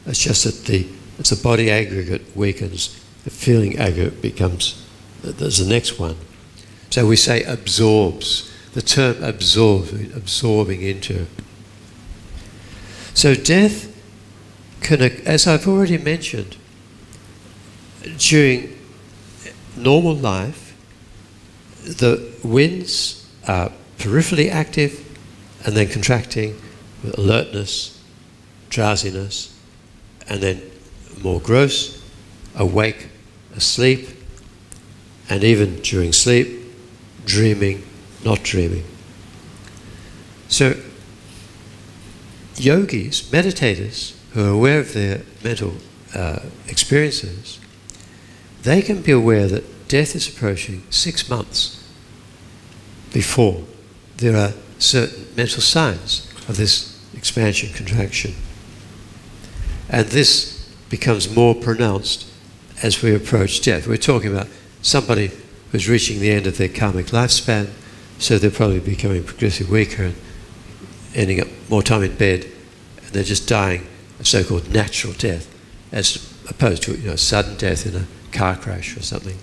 it's just that as the body aggregate weakens, the feeling aggregate becomes, there's the next one. So we say absorbs. The term absorbing into. So death can, as I've already mentioned, during normal life, the winds are peripherally active and then contracting with alertness, drowsiness, and then more gross, awake, asleep, and even during sleep, dreaming, not dreaming. So yogis, meditators, who are aware of their mental experiences, they can be aware that death is approaching 6 months before there are certain mental signs of this expansion, contraction. And this becomes more pronounced as we approach death. We're talking about somebody who's reaching the end of their karmic lifespan, so they're probably becoming progressively weaker and ending up more time in bed, and they're just dying a so-called natural death, as opposed to sudden death in a car crash or something.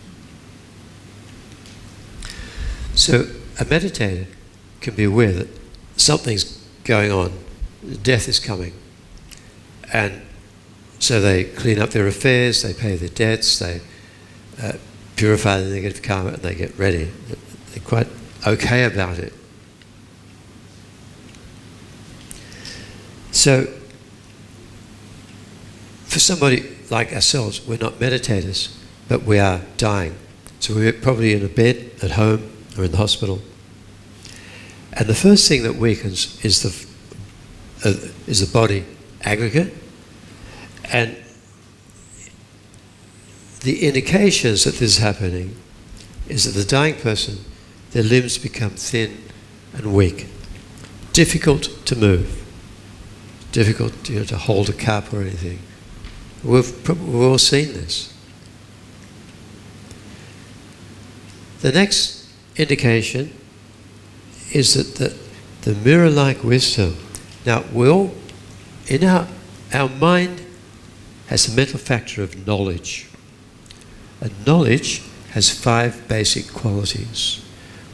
So a meditator can be aware that something's going on, death is coming, and so they clean up their affairs, they pay their debts, they purify the negative karma, and they get ready. They're quite okay about it. So for somebody like ourselves, we're not meditators, but we are dying. So we're probably in a bed at home or in the hospital. And the first thing that weakens is the body aggregate. And the indications that this is happening is that the dying person, their limbs become thin and weak, difficult to move, difficult to hold a cup or anything. We've all seen this. The next indication is that the mirror-like wisdom. Now, our mind has a mental factor of knowledge. And knowledge has 5 basic qualities.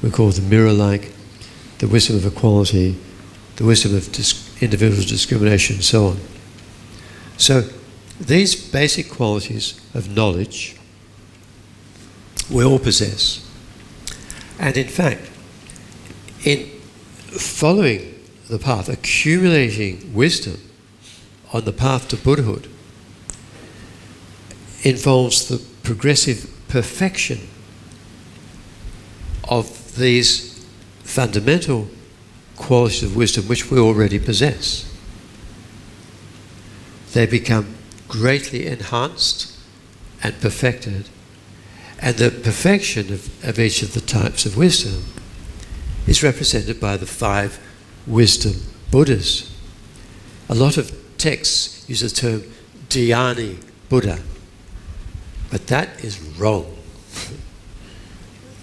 We call the mirror-like, the wisdom of equality, the wisdom of individual discrimination, and so on. So these basic qualities of knowledge we all possess. And in fact, in following the path, accumulating wisdom on the path to Buddhahood involves the progressive perfection of these fundamental qualities of wisdom which we already possess. They become greatly enhanced and perfected, and the perfection of each of the types of wisdom is represented by the 5 wisdom Buddhas. A lot of texts use the term Dhyani Buddha, but that is wrong.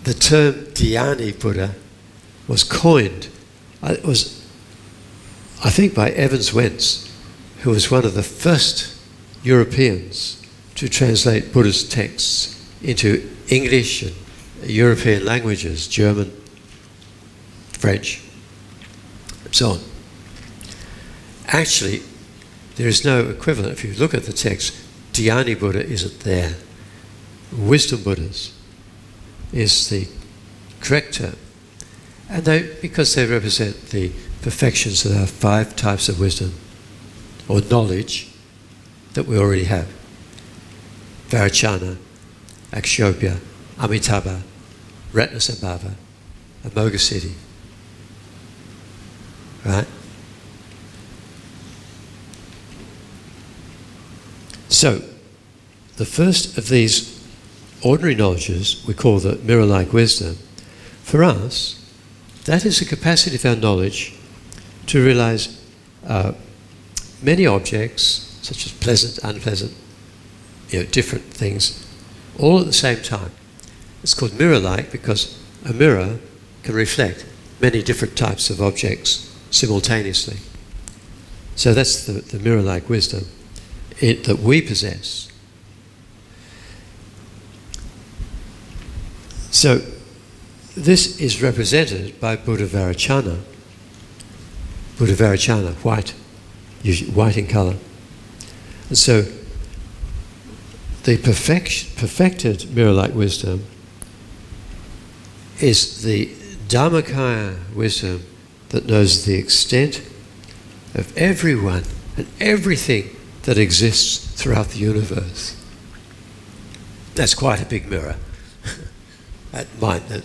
The term Dhyani Buddha was coined, I think by Evans Wentz, who was one of the first Europeans to translate Buddhist texts into English and European languages, German, French, and so on. Actually, there is no equivalent. If you look at the text, Dhyani Buddha isn't there. Wisdom Buddhas is the correct term. And because they represent the perfections of our 5 types of wisdom or knowledge that we already have. Vairocana, Akshobhya, Amitabha, Ratnasambhava, Amoghasiddhi. Right? So, the first of these ordinary knowledges we call the mirror-like wisdom. For us, that is the capacity of our knowledge to realize many objects, such as pleasant, unpleasant, different things, all at the same time. It's called mirror-like because a mirror can reflect many different types of objects simultaneously. So that's the mirror-like wisdom that we possess. So this is represented by Buddha Vairocana. Buddha Vairocana, white, usually white in colour. And so the perfected mirror-like wisdom is the Dharmakaya wisdom that knows the extent of everyone and everything that exists throughout the universe. That's quite a big mirror. That mind, that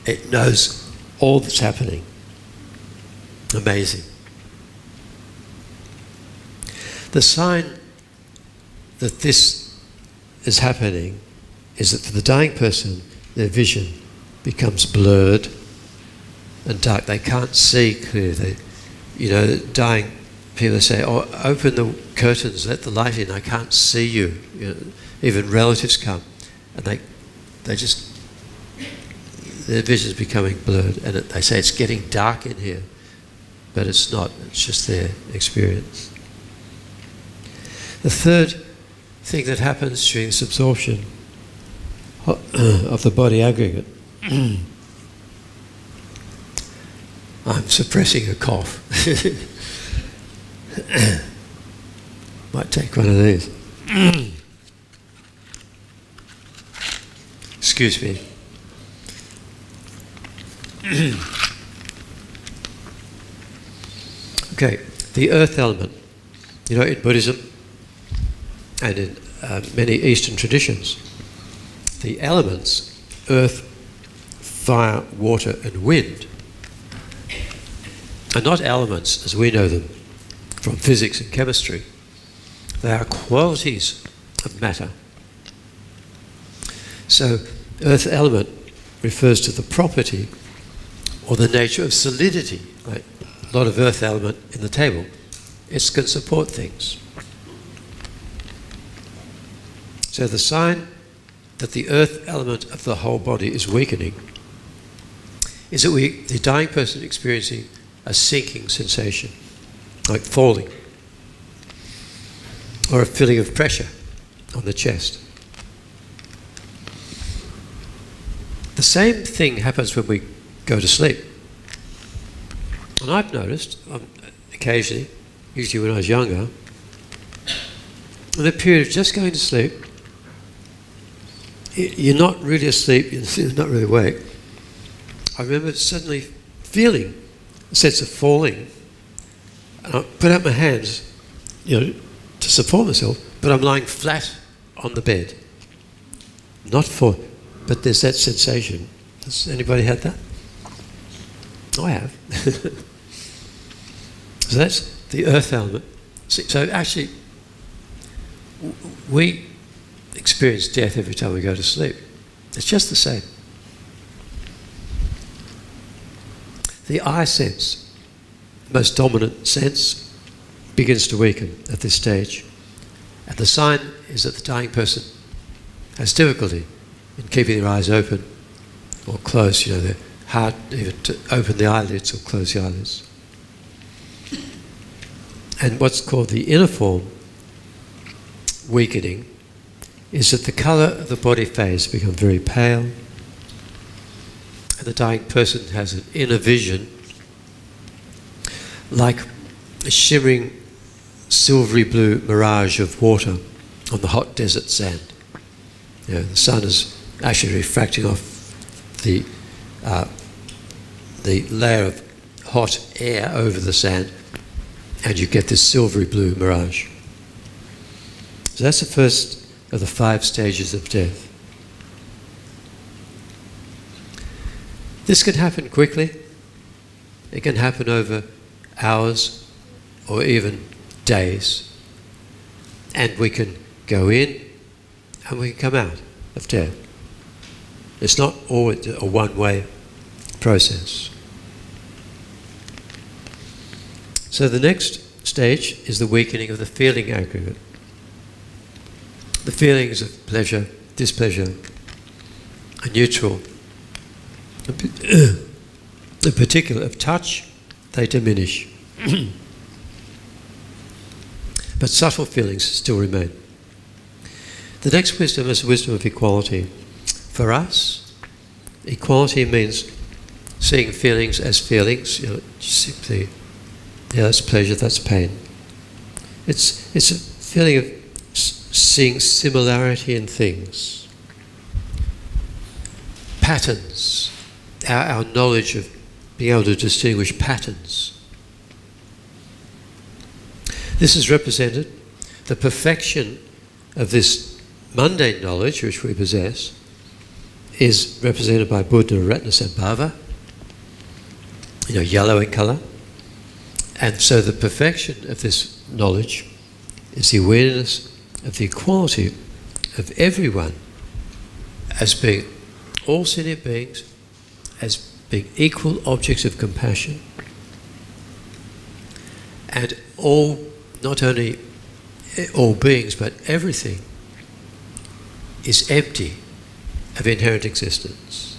it knows all that's happening. Amazing. The sign that this is happening is that for the dying person, their vision becomes blurred and dark. They can't see clearly. Dying people say, "Oh, open the curtains, let the light in. I can't see you." Even relatives come, and they just, their vision is becoming blurred, and they say it's getting dark in here, but it's not. It's just their experience. The third thing that happens during this absorption of the body aggregate. I'm suppressing a cough. Might take one of these. Excuse me. Okay, the earth element. In Buddhism and in many Eastern traditions, the elements, earth, fire, water, and wind, are not elements as we know them from physics and chemistry. They are qualities of matter. So, earth element refers to the property or the nature of solidity. Right? A lot of earth element in the table. It can support things. So the sign that the earth element of the whole body is weakening is that the dying person experiencing a sinking sensation, like falling, or a feeling of pressure on the chest. The same thing happens when we go to sleep. And I've noticed, occasionally, usually when I was younger, in the period of just going to sleep, you're not really asleep, you're not really awake. I remember suddenly feeling a sense of falling. And I put out my hands, to support myself, but I'm lying flat on the bed. But there's that sensation. Has anybody had that? I have. So that's the earth element. So actually, we experience death every time we go to sleep. It's just the same. The I sense, most dominant sense, begins to weaken at this stage. And the sign is that the dying person has difficulty in keeping their eyes open or closed. They're hard even to open the eyelids or close the eyelids. And what's called the inner form weakening is that the colour of the body phase becomes very pale, and the dying person has an inner vision like a shimmering silvery blue mirage of water on the hot desert sand. The sun is actually refracting off the layer of hot air over the sand, and you get this silvery blue mirage. So that's the first of the 5 stages of death. This can happen quickly. It can happen over hours or even days. And we can go in and we can come out of death. It's not always a one-way process. So the next stage is the weakening of the feeling aggregate. The feelings of pleasure, displeasure, are neutral. In particular, of touch, they diminish. But subtle feelings still remain. The next wisdom is the wisdom of equality. For us, equality means seeing feelings as feelings. Simply, that's pleasure, that's pain. It's a feeling of seeing similarity in things. Patterns. Our knowledge of being able to distinguish patterns. This is represented, the perfection of this mundane knowledge which we possess is represented by Buddha Ratnasambhava, yellow in colour. And so the perfection of this knowledge is the awareness of the equality of everyone as being all sentient beings, as being equal objects of compassion, and all, not only all beings, but everything is empty of inherent existence.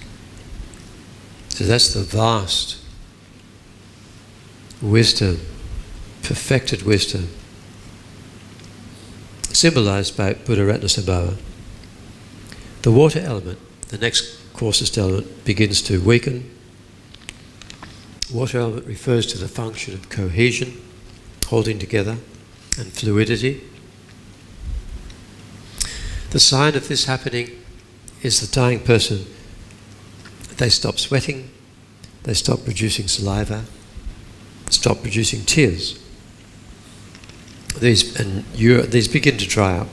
So that's the vast wisdom, perfected wisdom, symbolized by Buddha Ratnasambhava. The water element, the next coarsest element, begins to weaken. Water element refers to the function of cohesion, holding together, and fluidity. The sign of this happening is the dying person. They stop sweating, they stop producing saliva, stop producing tears. These begin to dry up.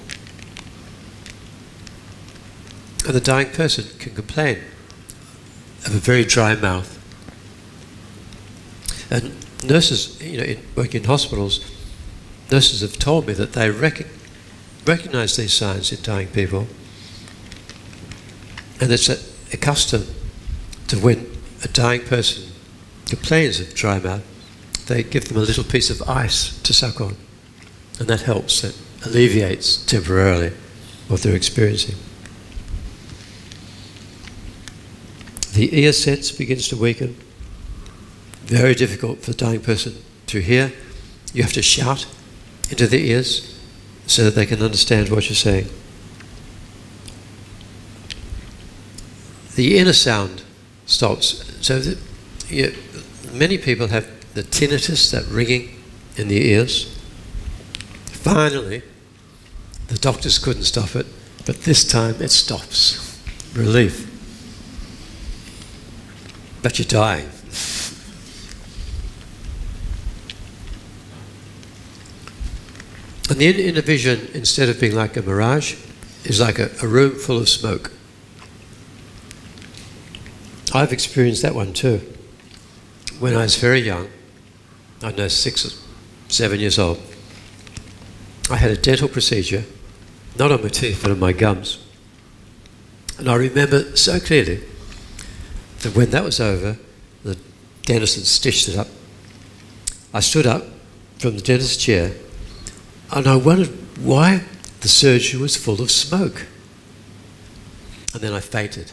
And the dying person can complain of a very dry mouth. And nurses, working in hospitals, nurses have told me that they recognize these signs in dying people, and it's accustomed to when a dying person complains of dry mouth, they give them a little piece of ice to suck on, and that helps, that alleviates temporarily what they're experiencing. The ear sense begins to weaken. Very difficult for the dying person to hear. You have to shout into their ears so that they can understand what you're saying. The inner sound stops. So that, many people have the tinnitus, that ringing in the ears. Finally, the doctors couldn't stop it, but this time it stops. Relief. But you're dying. And the inner vision, instead of being like a mirage, is like a room full of smoke. I've experienced that one too. When I was very young, I don't know, 6 or 7 years old, I had a dental procedure, not on my teeth, but on my gums. And I remember so clearly that when that was over, the dentist had stitched it up. I stood up from the dentist's chair and I wondered why the surgery was full of smoke. And then I fainted.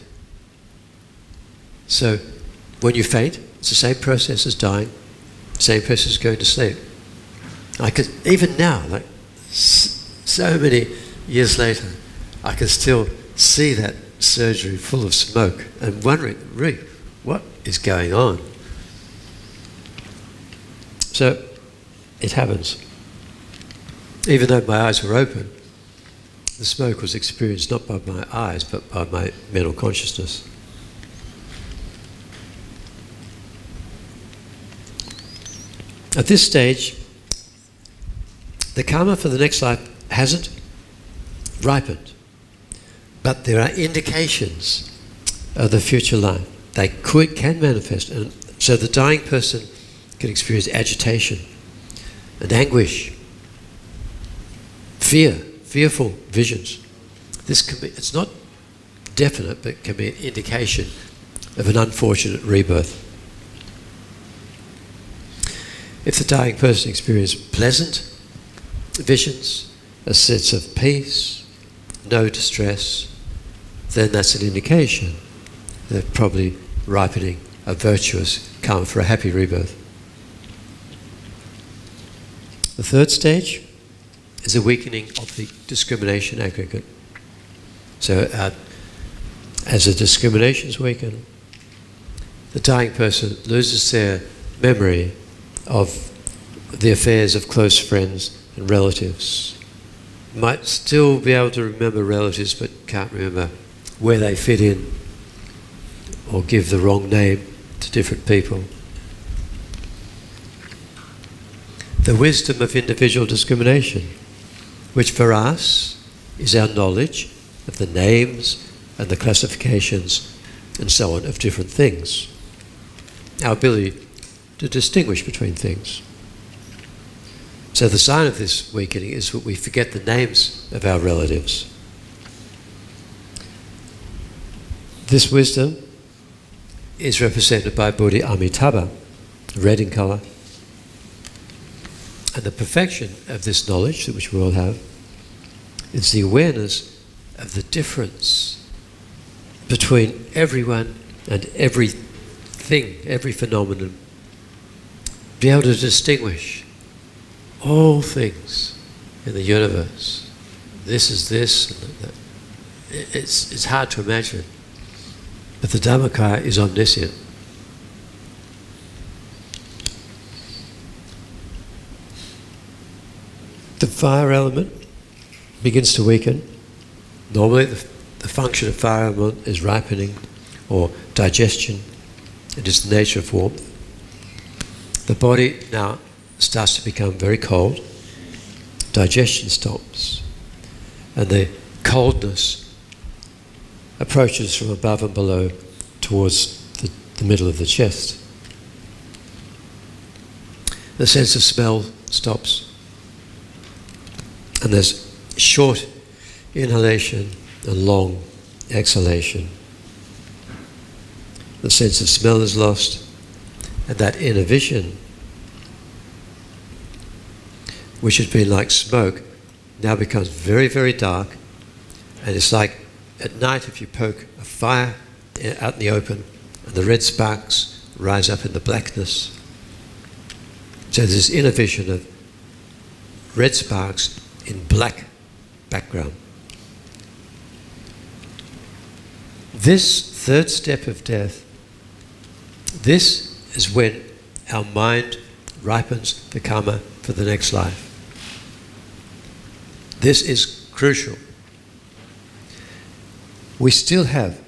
So when you faint, it's the same process as dying, same process as going to sleep. I could, even now, like so many years later, I can still see that surgery full of smoke and wondering, really, what is going on? So it happens. Even though my eyes were open, the smoke was experienced not by my eyes, but by my mental consciousness. At this stage, the karma for the next life hasn't ripened, but there are indications of the future life. They can manifest, and so the dying person can experience agitation and anguish, fearful visions. This can be, it's not definite, but it can be an indication of an unfortunate rebirth. If the dying person experiences pleasant visions, a sense of peace, no distress, then that's an indication they're probably ripening a virtuous karma for a happy rebirth. The third stage is a weakening of the discrimination aggregate. So as the discriminations weaken, the dying person loses their memory of the affairs of close friends and relatives. Might still be able to remember relatives, but can't remember where they fit in or give the wrong name to different people. The wisdom of individual discrimination, which for us is our knowledge of the names and the classifications and so on of different things. Our ability to distinguish between things. So the sign of this weakening is that we forget the names of our relatives. This wisdom is represented by Buddhi Amitabha, red in colour. And the perfection of this knowledge, which we all have, is the awareness of the difference between everyone and everything, every phenomenon. Be able to distinguish all things in the universe. This is this, and that. It's hard to imagine. But the Dharmakaya is omniscient. The fire element begins to weaken. Normally the function of fire element is ripening or digestion. It is the nature of warmth. The body now starts to become very cold. Digestion stops. And the coldness approaches from above and below towards the middle of the chest. The sense of smell stops. And there's short inhalation and long exhalation. The sense of smell is lost, and that inner vision, which has been like smoke, now becomes very, very dark, and it's like at night if you poke a fire out in the open and the red sparks rise up in the blackness. So there's this inner vision of red sparks in black background. This third step of death, this is when our mind ripens the karma for the next life. This is crucial. We still have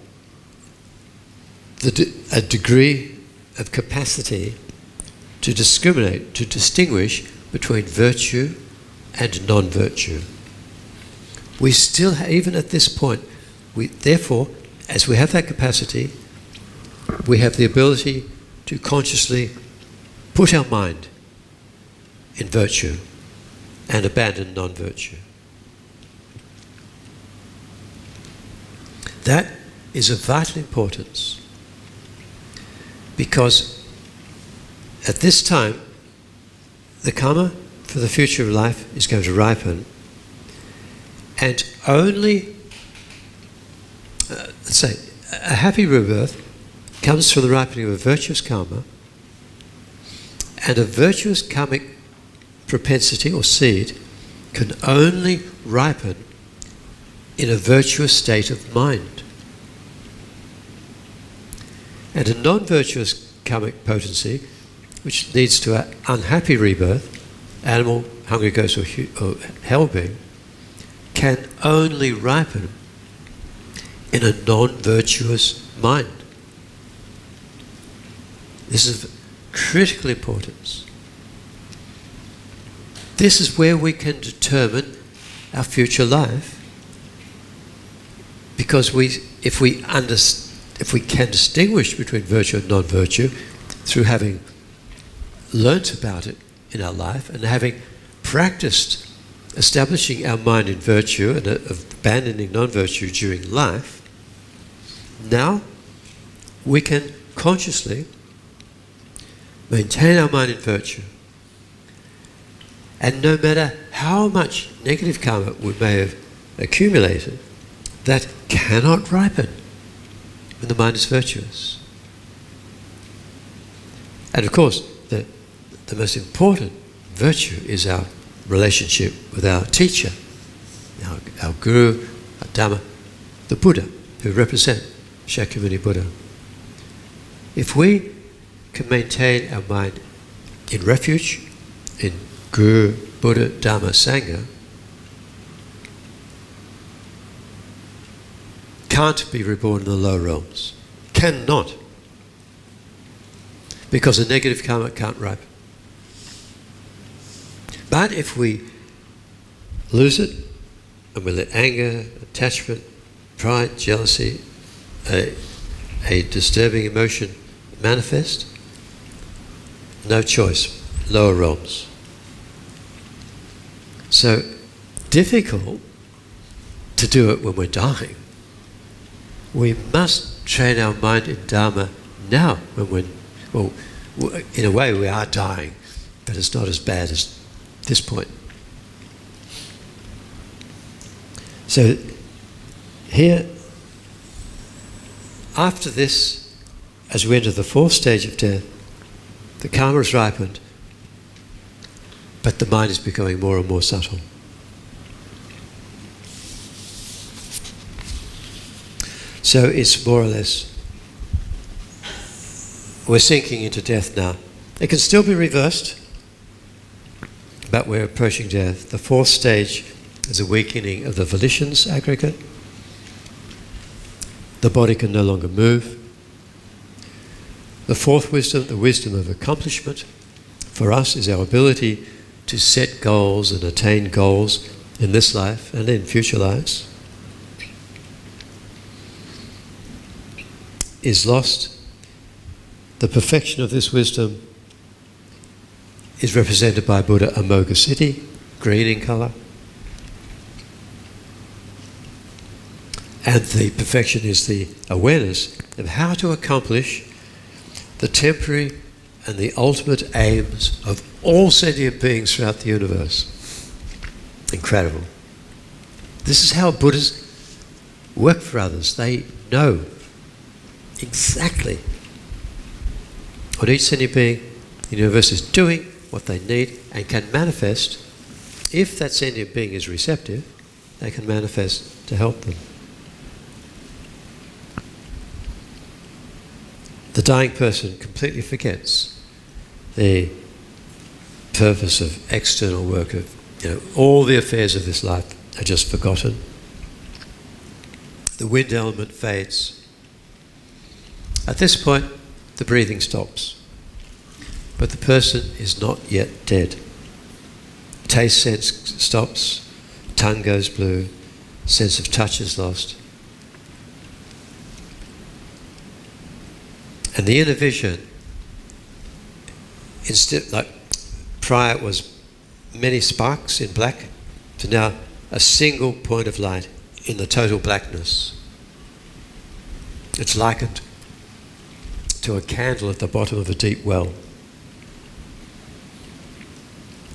a degree of capacity to discriminate, to distinguish between virtue and non-virtue. We still, even at this point, therefore, as we have that capacity, we have the ability to consciously put our mind in virtue and abandon non-virtue. That is of vital importance, because at this time, the karma for the future of life is going to ripen, and only, let's say, a happy rebirth comes from the ripening of a virtuous karma, and a virtuous karmic propensity or seed can only ripen in a virtuous state of mind. And a non-virtuous karmic potency, which leads to an unhappy rebirth, animal, hungry ghost, or hell being, can only ripen in a non-virtuous mind. This is of critical importance. This is where we can determine our future life, because if we can distinguish between virtue and non-virtue through having learnt about it in our life and having practiced establishing our mind in virtue and abandoning non-virtue during life, now we can consciously maintain our mind in virtue. And no matter how much negative karma we may have accumulated, that cannot ripen when the mind is virtuous. And of course, the most important virtue is our relationship with our teacher, our guru, our Dharma, the Buddha, who represent Shakyamuni Buddha. If we can maintain our mind in refuge, in Guru, Buddha, Dharma, Sangha, can't be reborn in the lower realms. Cannot. Because the negative karma can't ripen. But if we lose it, and we let anger, attachment, pride, jealousy, a disturbing emotion manifest, no choice, lower realms. So, difficult to do it when we're dying. We must train our mind in Dharma now, when in a way we are dying, but it's not as bad as this point. So here, after this, as we enter the fourth stage of death, the karma has ripened, but the mind is becoming more and more subtle. So it's more or less, we're sinking into death now. It can still be reversed, but we're approaching death. The fourth stage is a weakening of the volitions aggregate. The body can no longer move. The fourth wisdom, the wisdom of accomplishment, for us is our ability to set goals and attain goals in this life and in future lives, is lost. The perfection of this wisdom is represented by Buddha Amoga Siddhi, green in colour. And the perfection is the awareness of how to accomplish the temporary and the ultimate aims of all sentient beings throughout the universe. Incredible. This is how Buddhas work for others. They know exactly What each sentient being in the universe is doing, what they need, and can manifest. If that sentient being is receptive, they can manifest to help them. The dying person completely forgets the purpose of external work, of all the affairs of this life are just forgotten. The wind element fades. At this point, the breathing stops. But the person is not yet dead. Taste sense stops, tongue goes blue, sense of touch is lost. And the inner vision, instead, like prior it was many sparks in black, to now a single point of light in the total blackness. It's likened to a candle at the bottom of a deep well.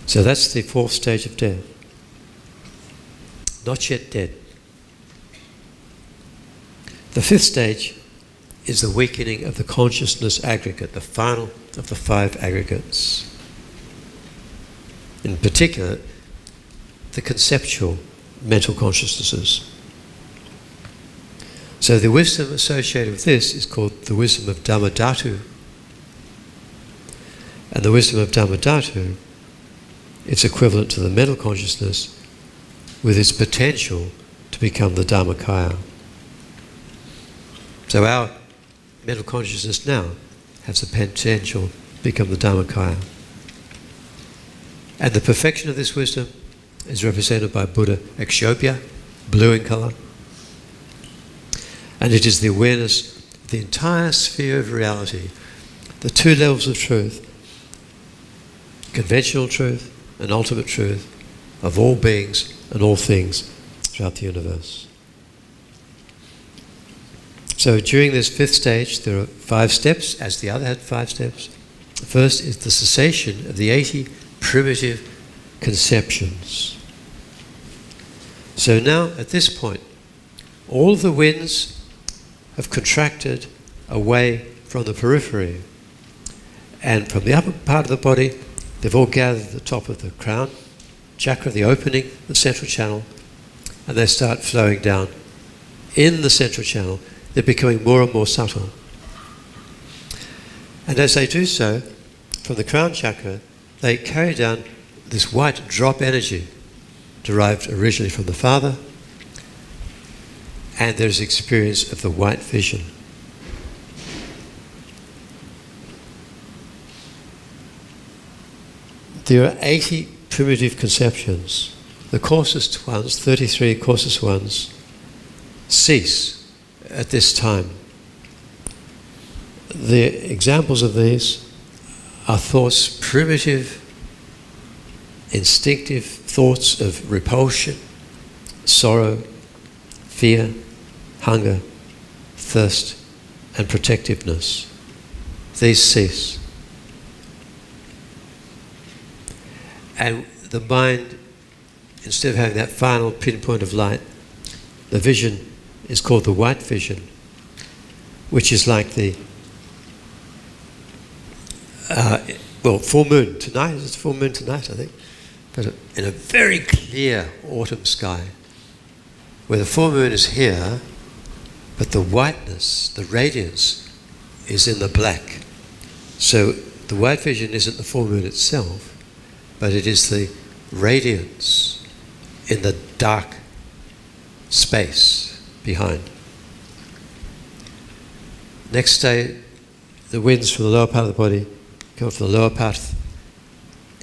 So that's the fourth stage of death. Not yet dead. The fifth stage is the weakening of the consciousness aggregate, the final of the 5 aggregates. In particular, the conceptual mental consciousnesses. So the wisdom associated with this is called the wisdom of Dhammadhatu. And the wisdom of Dhammadhatu, it's equivalent to the mental consciousness with its potential to become the Dharmakaya. So our mental consciousness now has the potential to become the Dharmakaya. And the perfection of this wisdom is represented by Buddha Ekshobhya, blue in colour. And it is the awareness of the entire sphere of reality, the 2 levels of truth, conventional truth and ultimate truth of all beings and all things throughout the universe. So during this 5th stage, there are 5 steps, as the other had 5 steps. The first is the cessation of the 80 primitive conceptions. So now, at this point, all the winds have contracted away from the periphery, and from the upper part of the body, they've all gathered at the top of the crown chakra, the opening, the central channel, and they start flowing down in the central channel. They're becoming more and more subtle. And as they do so, from the crown chakra, they carry down this white drop energy derived originally from the Father, and there's experience of the white vision. There are 80 primitive conceptions. The coarsest ones, 33 coarsest ones, cease at this time. The examples of these are thoughts, primitive, instinctive thoughts of repulsion, sorrow, fear, hunger, thirst, and protectiveness. These cease. And the mind, instead of having that final pinpoint of light, the vision is called the white vision, which is like the full moon tonight. It's full moon tonight, I think, but in a very clear autumn sky, where the full moon is here, but the whiteness, the radiance, is in the black. So the white vision isn't the full moon itself, but it is the radiance in the dark space behind. Next day, the winds from the lower part of the body come from the lower part,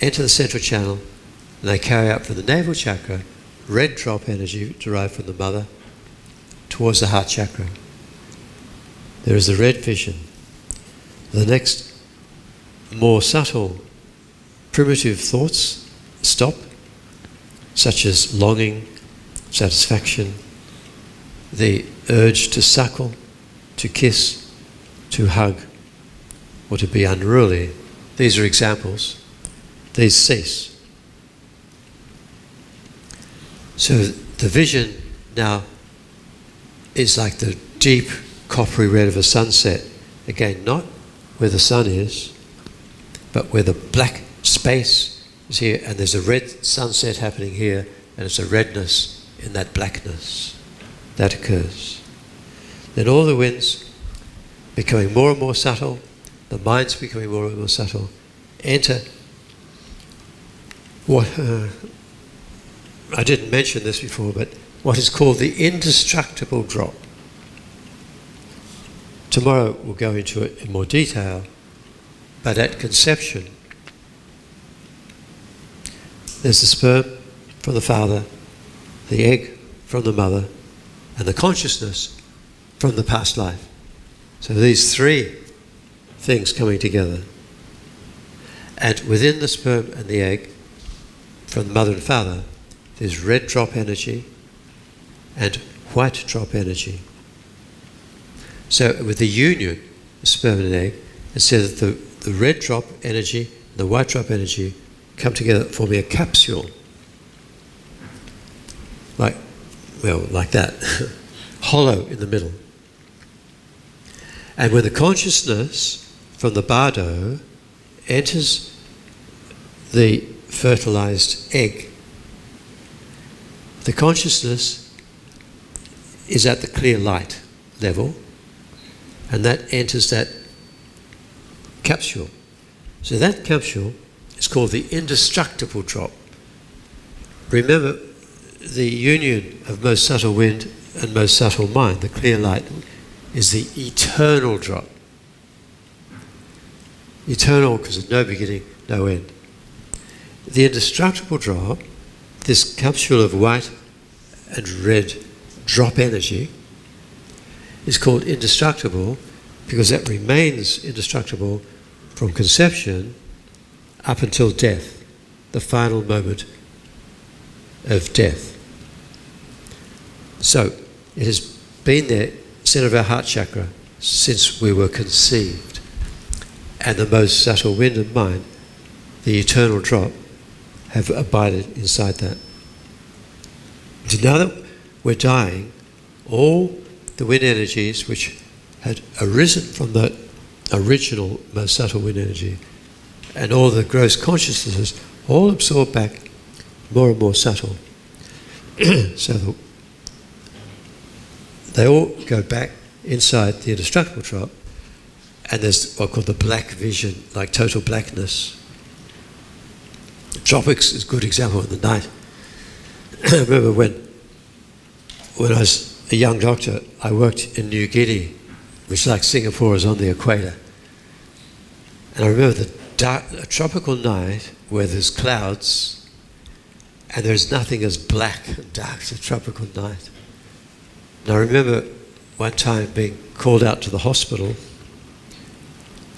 enter the central channel, and they carry up from the navel chakra red drop energy derived from the mother towards the heart chakra. There is the red vision. The next more subtle primitive thoughts stop, such as longing, satisfaction, the urge to suckle, to kiss, to hug, or to be unruly. These are examples. These cease. So the vision now is like the deep coppery red of a sunset. Again, not where the sun is, but where the black space is here, and there's a red sunset happening here, and it's a redness in that blackness that occurs. Then all the winds becoming more and more subtle, the minds becoming more and more subtle, enter what, I didn't mention this before, but what is called the indestructible drop. Tomorrow we'll go into it in more detail, but at conception, there's the sperm from the father, the egg from the mother, and the consciousness from the past life. So these three things coming together. And within the sperm and the egg, from the mother and father, there's red drop energy and white drop energy. So with the union of sperm and egg, it says that the red drop energy and the white drop energy come together forming a capsule. Like that. Hollow in the middle. And when the consciousness from the bardo enters the fertilized egg, the consciousness is at the clear light level, and that enters that capsule. So that capsule is called the indestructible drop. Remember, the union of most subtle wind and most subtle mind, the clear light, is the eternal drop. Eternal because there's no beginning, no end. The indestructible drop, this capsule of white and red drop energy, is called indestructible because it remains indestructible from conception up until death, the final moment of death. So it has been there, center of our heart chakra, since we were conceived. And the most subtle wind and mind, the eternal drop, have abided inside that. So now that we're dying, all the wind energies which had arisen from the original most subtle wind energy and all the gross consciousnesses all absorb back more and more subtle. So they all go back inside the indestructible drop, and there's what called the black vision, like total blackness. The tropics is a good example of the night. I remember when I was a young doctor, I worked in New Guinea, which, like Singapore, is on the equator. And I remember a tropical night where there's clouds and there's nothing as black and dark as a tropical night. And I remember one time being called out to the hospital,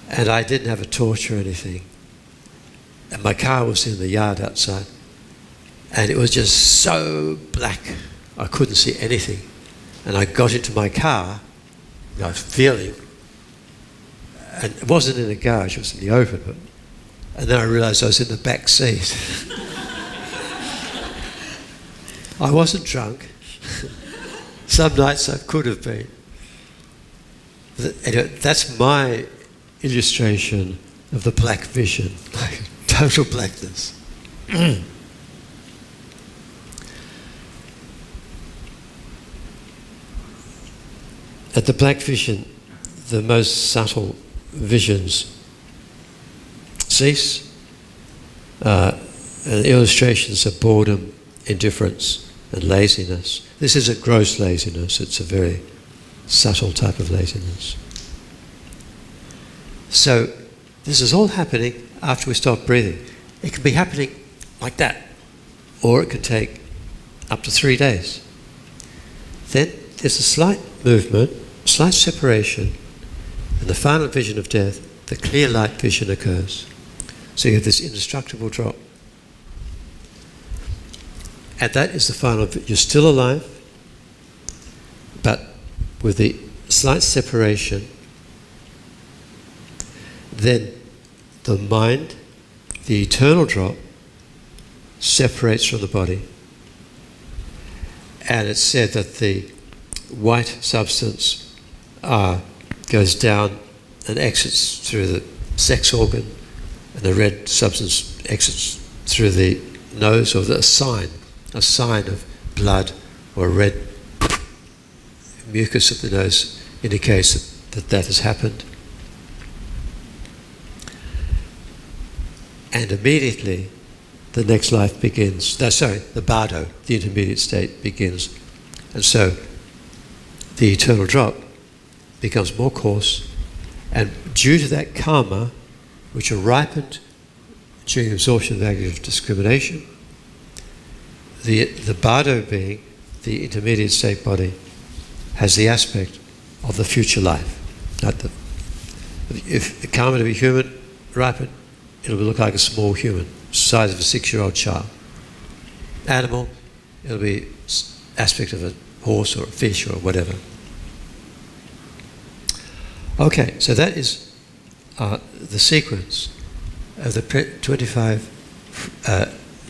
and I didn't have a torch or anything. And my car was in the yard outside, and it was just so black I couldn't see anything. And I got into my car, I was feeling, and it wasn't in a garage, it was in the open, and then I realised I was in the back seat. I wasn't drunk. Some nights I could have been. Anyway, that's my illustration of the black vision, like total blackness. At the black vision, the most subtle visions cease. And illustrations of boredom, indifference, and laziness. This is a gross laziness, it's a very subtle type of laziness. So this is all happening after we stop breathing. It can be happening like that, or it can take up to 3 days. Then there's a slight movement, slight separation, and the final vision of death, the clear light vision occurs. So you have this indestructible drop. And that is the final, you're still alive, but with the slight separation, then the mind, the eternal drop, separates from the body. And it's said that the white substance goes down and exits through the sex organ, and the red substance exits through the nose, or a sign of blood or red mucus of the nose indicates that has happened. And immediately the next life begins. The bardo, the intermediate state, begins. And so the eternal drop becomes more coarse, and due to that karma, which are ripened during absorption of aggregate discrimination, the bardo being, the intermediate state body, has the aspect of the future life. If the karma to be human ripened, it'll look like a small human, size of a 6-year-old child. Animal, it'll be aspect of a horse or a fish or whatever. Okay, so that is the sequence of the 25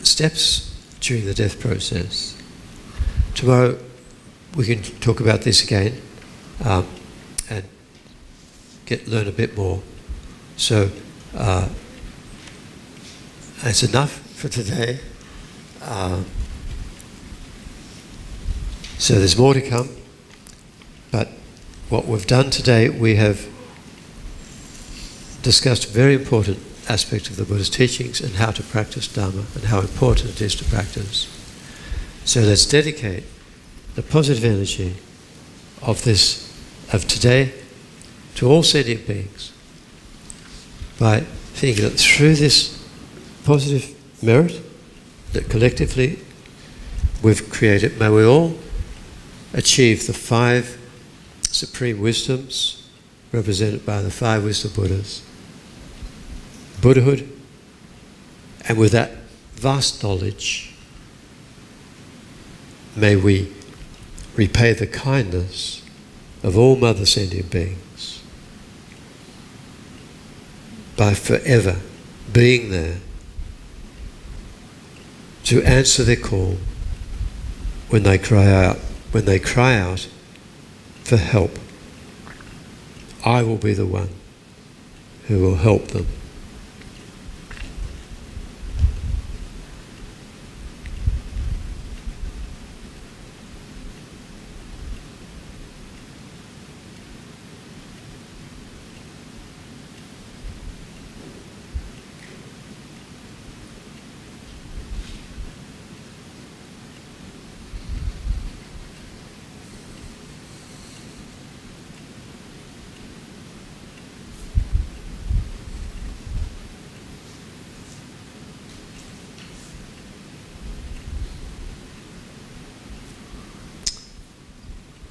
steps during the death process. Tomorrow we can talk about this again and learn a bit more. So that's enough for today. So there's more to come, but what we've done today, we have discussed a very important aspect of the Buddha's teachings and how to practice Dharma and how important it is to practice. So let's dedicate the positive energy of today to all sentient beings by thinking that through this positive merit that collectively we've created, may we all achieve the 5 supreme wisdoms represented by the 5 wisdom Buddhas, Buddhahood, and with that vast knowledge, may we repay the kindness of all mother sentient beings by forever being there to answer their call when they cry out for help. I will be the one who will help them.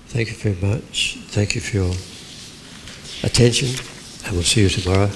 Thank you very much. Thank you for your attention, and we'll see you tomorrow.